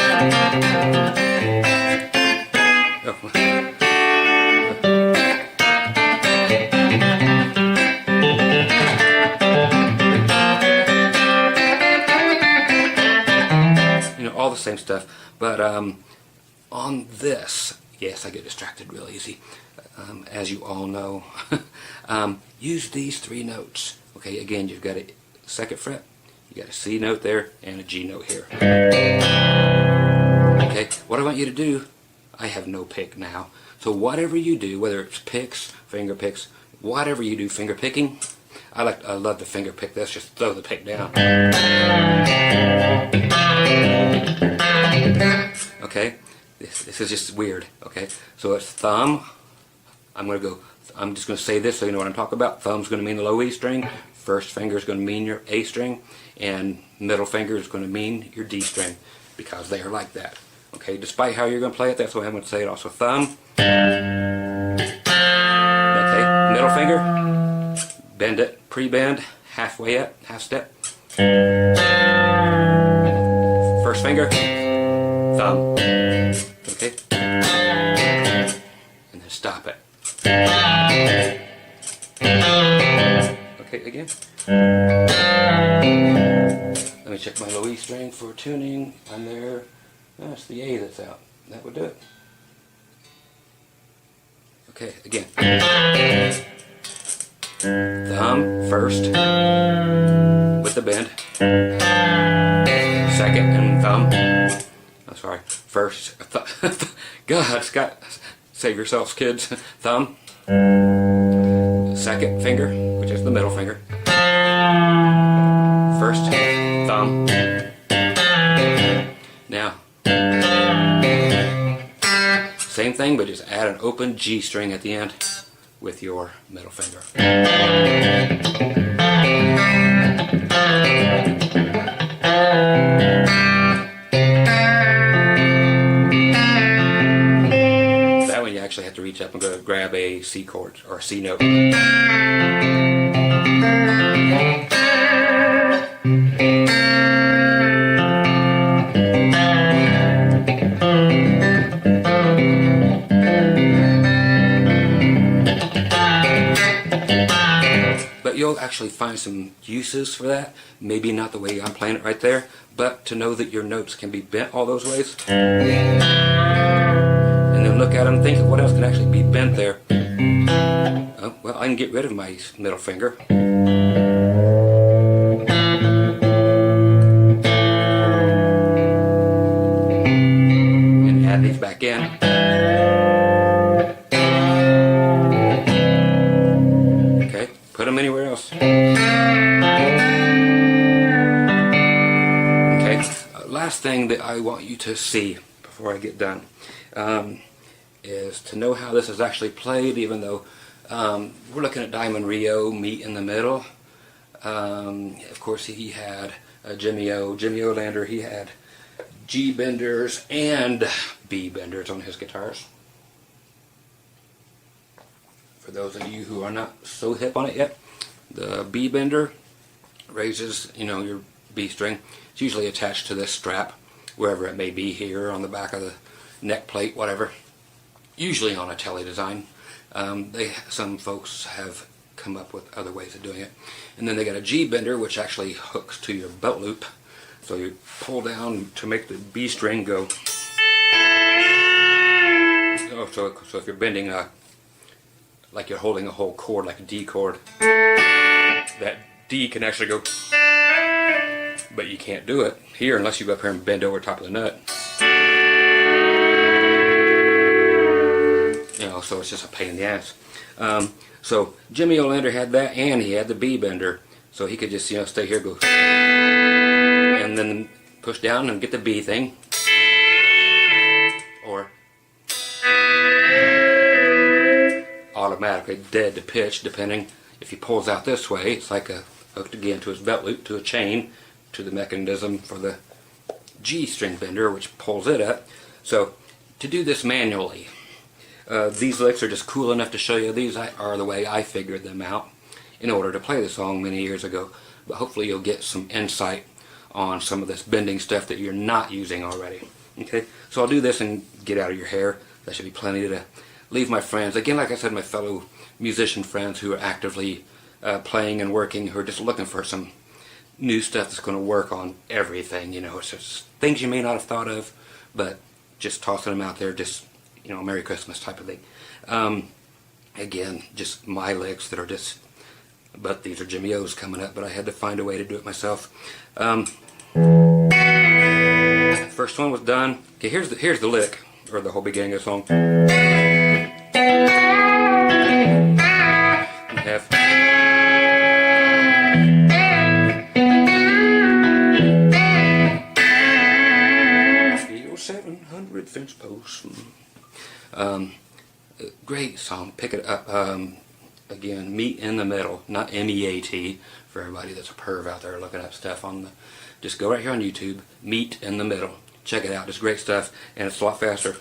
All the same stuff, but on this, yes, I get distracted real easy, as you all know. Use these 3 notes. Okay, again, you've got a 2nd fret, you got a C note there, and a G note here. Okay, what I want you to do, I have no pick now, so whatever you do, whether it's picks, finger picks, whatever you do, finger picking, I love to finger pick this, just throw the pick down. Okay, this is just weird. Okay, so it's thumb. I'm just going to say this so you know what I'm talking about. Thumb's going to mean the low E string. 1st finger is going to mean your A string, and middle finger is going to mean your D string, because they are like that. Okay, despite how you're going to play it, that's the way I'm going to say it. Also, thumb. Okay, middle finger. Bend it, pre-bend, halfway up, half step. 1st finger, thumb. Okay, and then stop it. Okay, again. Let me check my low E string for tuning. I'm there. That's the A that's out. That would do it. Okay, again. Thumb first with the bend, 2nd and thumb. I'm sorry, 1st. God, Scott, save yourselves, kids. Thumb, 2nd finger, which is the middle finger. 1st, thumb. Now, same thing, but just add an open G string at the end with your middle finger. That one you actually have to reach up step, I'm going to grab a C chord or a C note. But you'll actually find some uses for that. Maybe not the way I'm playing it right there, but to know that your notes can be bent all those ways. And then look at them, think of what else can actually be bent there. Oh, well, I can get rid of my middle finger. And add these back in. Okay, put them anywhere else. Okay, last thing that I want you to see before I get done is to know how this is actually played, even though we're looking at Diamond Rio, Meet in the Middle. Of course, he had Jimmy Olander, he had G benders and B benders on his guitars. For those of you who are not so hip on it yet, the B bender raises, your B string. It's usually attached to this strap, wherever it may be, here on the back of the neck plate, whatever. Usually on a Tele design. Some folks have come up with other ways of doing it. And then they got a G bender, which actually hooks to your belt loop. So you pull down to make the B string go. Oh, so if you're bending like you're holding a whole chord, like a D chord, that D can actually go, but you can't do it here unless you go up here and bend over top of the nut. So it's just a pain in the ass. So Jimmy Olander had that, and he had the B bender, so he could just stay here, go, and then push down and get the B thing, or automatically dead to pitch, depending. If he pulls out this way, it's like hooked again to his belt loop, to a chain, to the mechanism for the G string bender, which pulls it up. So to do this manually, these licks are just cool enough to show you. These are the way I figured them out in order to play the song many years ago. But hopefully you'll get some insight on some of this bending stuff that you're not using already. Okay, so I'll do this and get out of your hair. That should be plenty to leave my friends. Again, like I said, my fellow musician friends who are actively playing and working, who are just looking for some new stuff that's going to work on everything. It's just things you may not have thought of, but just tossing them out there, just Merry Christmas type of thing. Again, just my licks that are just, but these are Jimmy O's coming up, but I had to find a way to do it myself. First one was done. Okay, here's the lick, or the whole beginning of the song. You have 700 fence posts. Great song. Pick it up. Again, Meet in the Middle, not M-E-A-T, for everybody that's a perv out there looking up stuff on the. Just go right here on YouTube. Meet in the Middle. Check it out. It's great stuff, and it's a lot faster.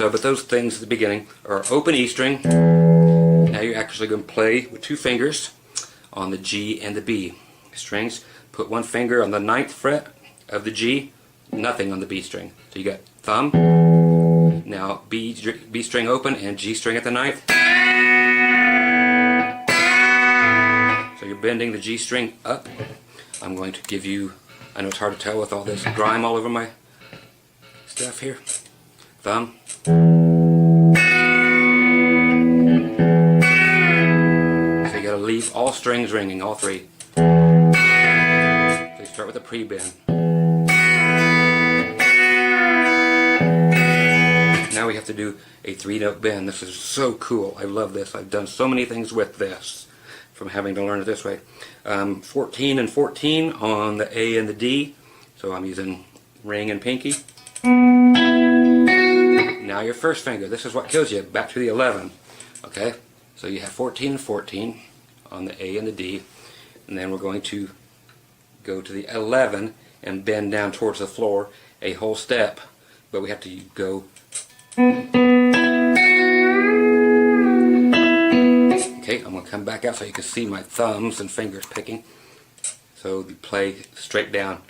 But those things at the beginning are open E string. Now you're actually going to play with two fingers on the G and the B strings. Put one finger on the 9th fret of the G, nothing on the B string. So you got thumb, now B string open and G string at the 9th. So you're bending the G string up. I'm going to give you, I know it's hard to tell with all this grime all over my stuff here. Thumb. So you gotta leave all strings ringing, all three. So you start with a pre-bend. Now we have to do a 3-note bend. This is so cool. I love this. I've done so many things with this from having to learn it this way. 14 and 14 on the A and the D. So I'm using ring and pinky. Now your first finger, this is what kills you, back to the 11. Okay, so you have 14 and 14 on the A and the D, and then we're going to go to the 11 and bend down towards the floor a whole step, but we have to go. Okay, I'm going to come back out so you can see my thumbs and fingers picking. So you play straight down.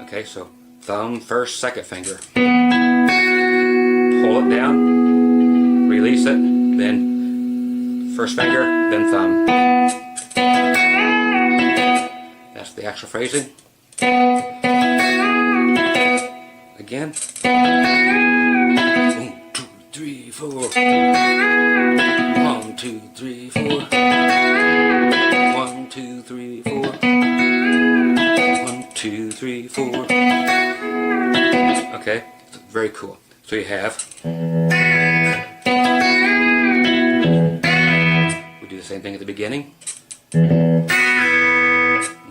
Okay, so thumb first, second finger. Pull it down, release it, then first finger, then thumb. That's the actual phrasing. Again. 1, 2, 3, 4. 1, 2, 3, 4. 1, 2, 3, 4. 1, 2, 3, 4. Okay, very cool. So you have. We do the same thing at the beginning.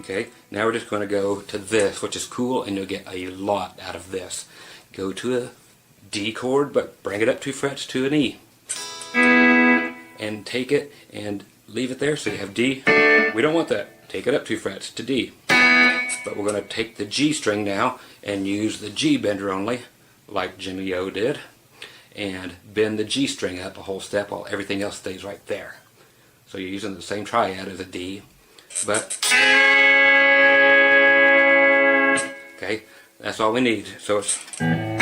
Okay, now we're just going to go to this, which is cool, and you'll get a lot out of this. Go to a D chord, but bring it up 2 frets to an E. And take it and leave it there, so you have D. We don't want that. Take it up 2 frets to D. But we're going to take the G string now and use the G bender only, like Jimmy O did, and bend the G string up a whole step while everything else stays right there. So you're using the same triad as a D, but okay, that's all we need. So it's and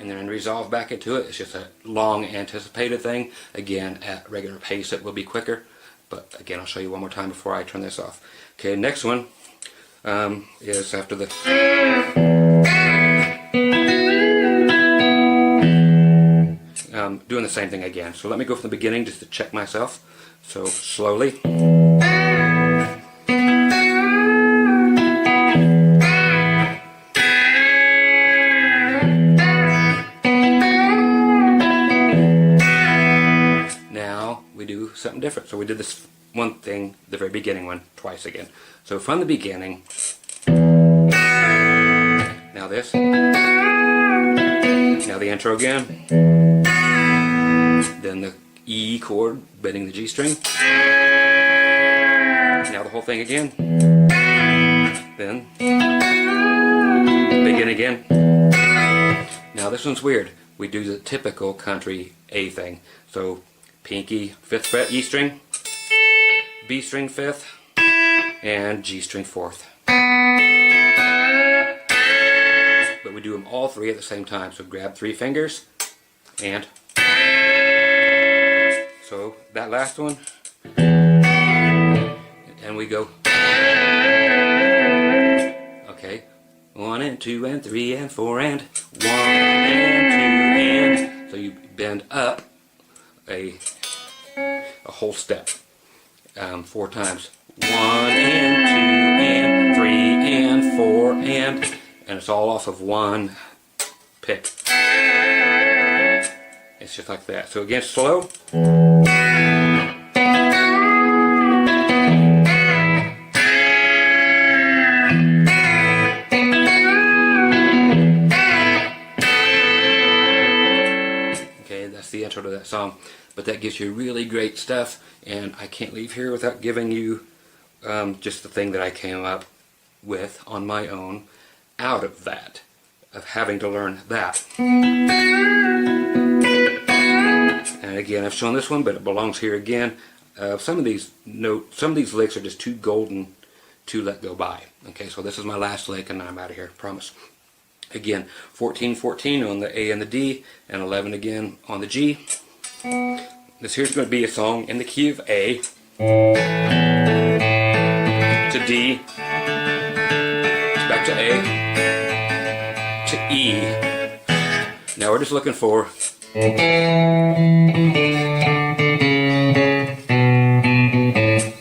then resolve back into it. It's just a long anticipated thing. Again, at regular pace it will be quicker, but again I'll show you one more time before I turn this off. Okay, next one is after the doing the same thing again. So let me go from the beginning just to check myself. So slowly. Now we do something different. So we did this one thing, the very beginning one, twice again. So from the beginning, now this, now the intro again, then the E chord, bending the G string, now the whole thing again, then begin again. Now this one's weird. We do the typical country A thing. So pinky 5th fret E string, B string 5th, and G string 4th. But we do them all 3 at the same time. So grab 3 fingers, and so that last one, and we go. Okay, 1 and 2 and 3 and 4 and 1 and 2 and. So you bend up a whole step 4 times. 1 and 2 and 3 and 4 and it's all off of one pick. It's just like that. So again, slow. Okay, that's the intro to that song. But that gives you really great stuff, and I can't leave here without giving you just the thing that I came up with on my own out of that, of having to learn that. And again, I've shown this one, but it belongs here again. Some of these licks are just too golden to let go by. Okay, so this is my last lick, and I'm out of here, promise. Again, 14, 14 on the A and the D, and 11 again on the G. This here's going to be a song in the key of A to D, back to A to E. Now we're just looking for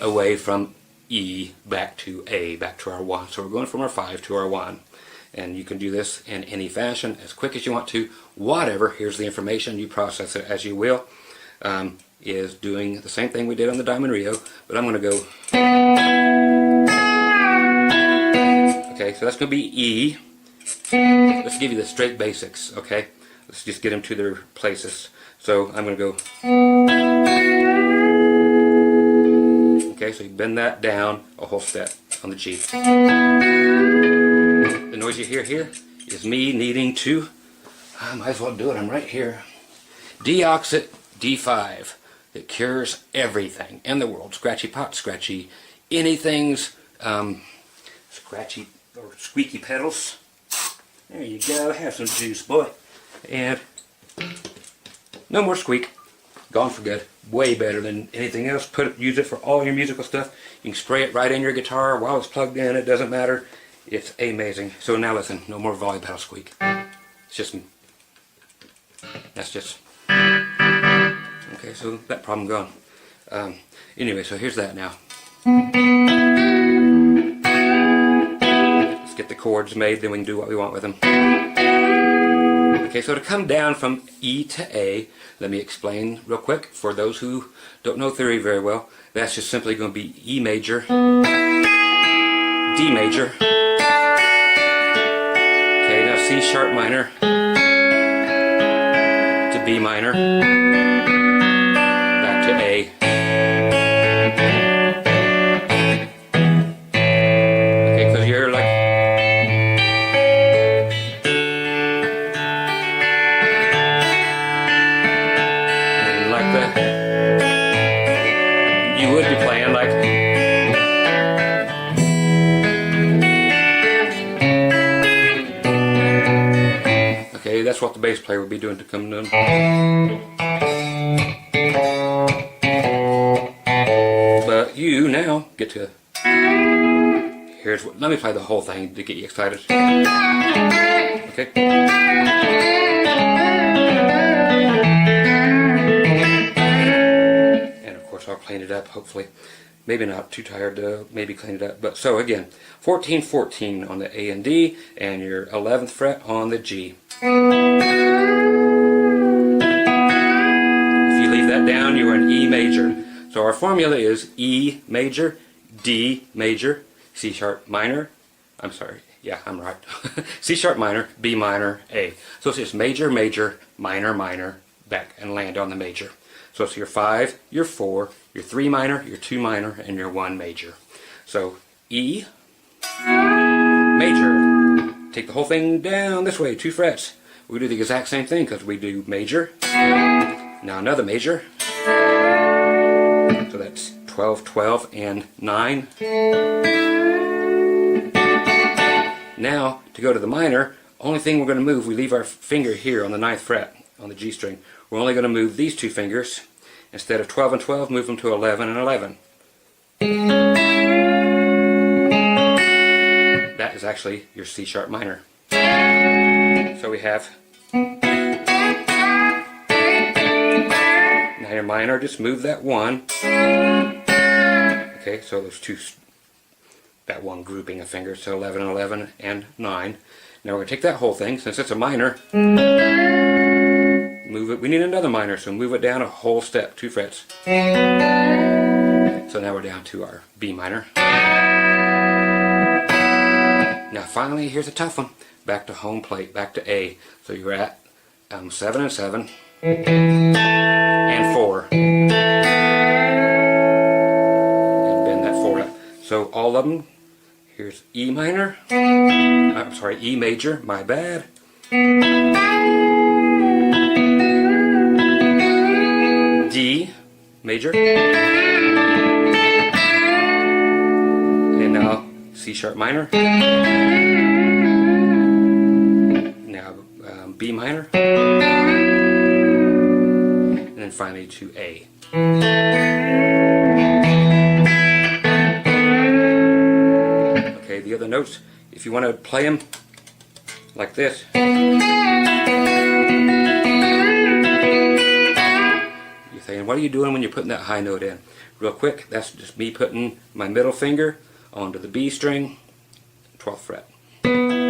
away from E back to A, back to our 1. So we're going from our 5 to our 1. And you can do this in any fashion, as quick as you want to, whatever. Here's the information, you process it as you will. is doing the same thing we did on the Diamond Rio, but I'm going to go. Okay, so that's going to be E. Let's give you the straight basics, okay? Let's just get them to their places. So I'm going to go. Okay, so you bend that down a whole step on the G. The noise you hear here is me needing to, I might as well do it, I'm right here. Deoxit D5. It cures everything in the world. Scratchy pot, scratchy anything's, scratchy or squeaky pedals. There you go, have some juice, boy. And no more squeak. Gone for good. Way better than anything else. Use it for all your musical stuff. You can spray it right in your guitar while it's plugged in. It doesn't matter. It's amazing. So now listen, no more volume pedal squeak. It's just, that's just, okay, so that problem gone. Anyway, so here's that now. Let's get the chords made, then we can do what we want with them. Okay, so to come down from E to A, let me explain real quick for those who don't know theory very well. That's just simply going to be E major, D major, okay, now C sharp minor to B minor, back to A. Okay, because you're like, you would be playing like, okay, that's what the bass player would be doing to come down. But you now get to, here's what, let me play the whole thing to get you excited. Okay. I'll clean it up, hopefully. Maybe not too tired to maybe clean it up. But so again, 14, 14 on the A and D, and your 11th fret on the G. If you leave that down, you are in E major. So our formula is E major, D major, C sharp minor. I'm sorry, yeah, I'm right. C sharp minor, B minor, A. So it's just major, major, minor, minor, back and land on the major. So it's your 5, your 4, your 3 minor, your 2 minor, and your 1 major. So E, major. Take the whole thing down this way, 2 frets. We do the exact same thing because we do major. Now another major. So that's 12, 12, and 9. Now, to go to the minor, only thing we're going to move, we leave our finger here on the 9th fret on the G string. We're only going to move these 2 fingers. Instead of 12 and 12, move them to 11 and 11. That is actually your C sharp minor. So we have, now your minor, just move that 1. Okay, so those 2, that 1 grouping of fingers, so 11 and 11 and 9. Now we're going to take that whole thing, since it's a minor, move it, we need another minor, so move it down a whole step, 2 frets. So now we're down to our B minor. Now finally, here's a tough one. Back to home plate, back to A. So you're at 7 and 7, and 4. And bend that 4 up. So all of them, here's E minor, I'm sorry, E major, my bad. D major, and now C sharp minor, now B minor, and then finally to A. Okay, the other notes, if you want to play them like this, saying, what are you doing when you're putting that high note in? Real quick, that's just me putting my middle finger onto the B string, 12th fret. Then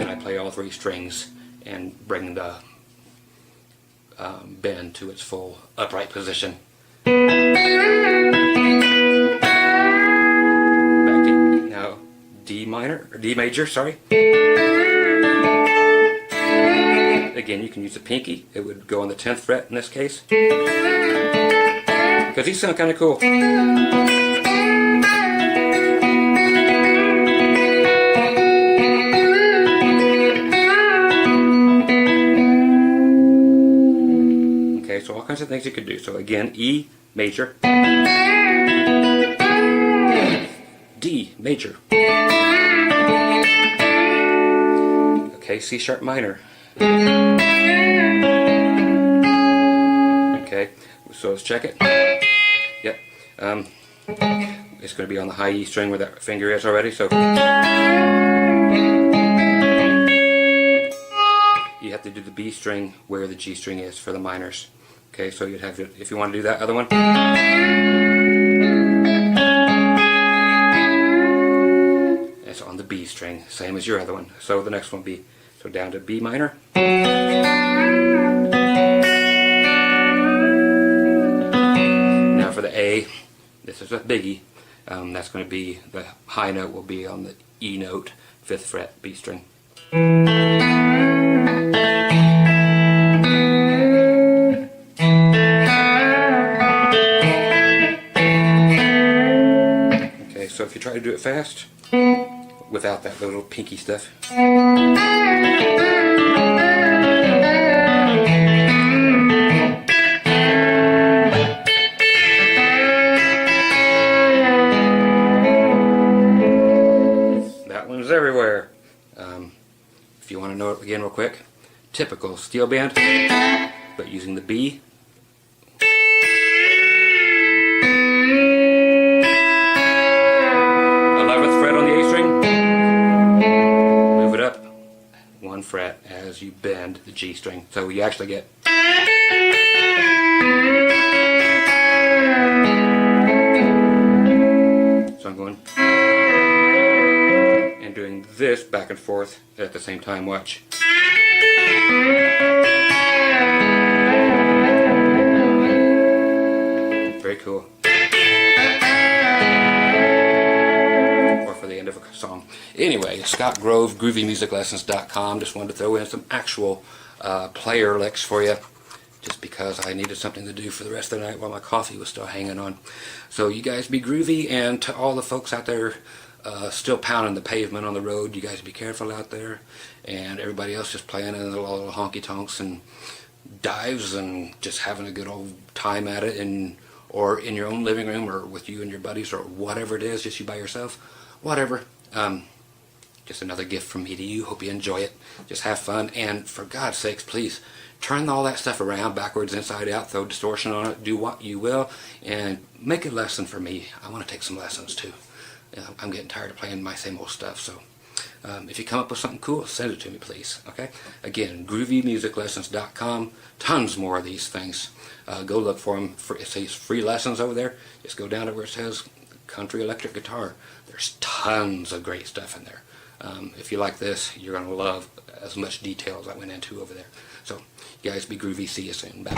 I play all 3 strings and bring the bend to its full upright position. Back to now D minor, or D major, sorry. Again, you can use the pinky. It would go on the 10th fret in this case. Because these sound kind of cool. Okay, so all kinds of things you could do. So again, E major, D major. Okay, C sharp minor. Okay, so let's check it. Yep. It's going to be on the high E string where that finger is already. So you have to do the B string where the G string is for the minors. Okay, so you'd have to, if you want to do that other one, it's on the B string, same as your other one. So the next one will be, so down to B minor. Now for the A, this is a biggie. That's going to be, the high note will be on the E note, 5th fret, B string. Okay, so if you try to do it fast, without that little pinky stuff. That one's everywhere. If you want to know it again real quick, typical steel band, but using the B. Fret as you bend the G string, so you actually get so I'm going and doing this back and forth at the same time. Watch. Very cool. The end of a song. Anyway, Scott Grove, GroovyMusicLessons.com. Just wanted to throw in some actual player licks for you, just because I needed something to do for the rest of the night while my coffee was still hanging on. So you guys be groovy, and to all the folks out there still pounding the pavement on the road, you guys be careful out there, and everybody else just playing in the little honky tonks and dives and just having a good old time at it, and or in your own living room, or with you and your buddies, or whatever it is, just you by yourself. Whatever. Just another gift from me to you. Hope you enjoy it. Just have fun, and for God's sakes, please turn all that stuff around, backwards, inside out, throw distortion on it, do what you will, and make a lesson for me. I want to take some lessons too. I'm getting tired of playing my same old stuff, so if you come up with something cool, send it to me, please. Okay? Again, GroovyMusicLessons.com. Tons more of these things. Go look for them. It says free lessons over there. Just go down to where it says country electric guitar. There's tons of great stuff in there. If you like this, you're going to love as much detail as I went into over there. So, you guys be groovy. See you soon. Bye.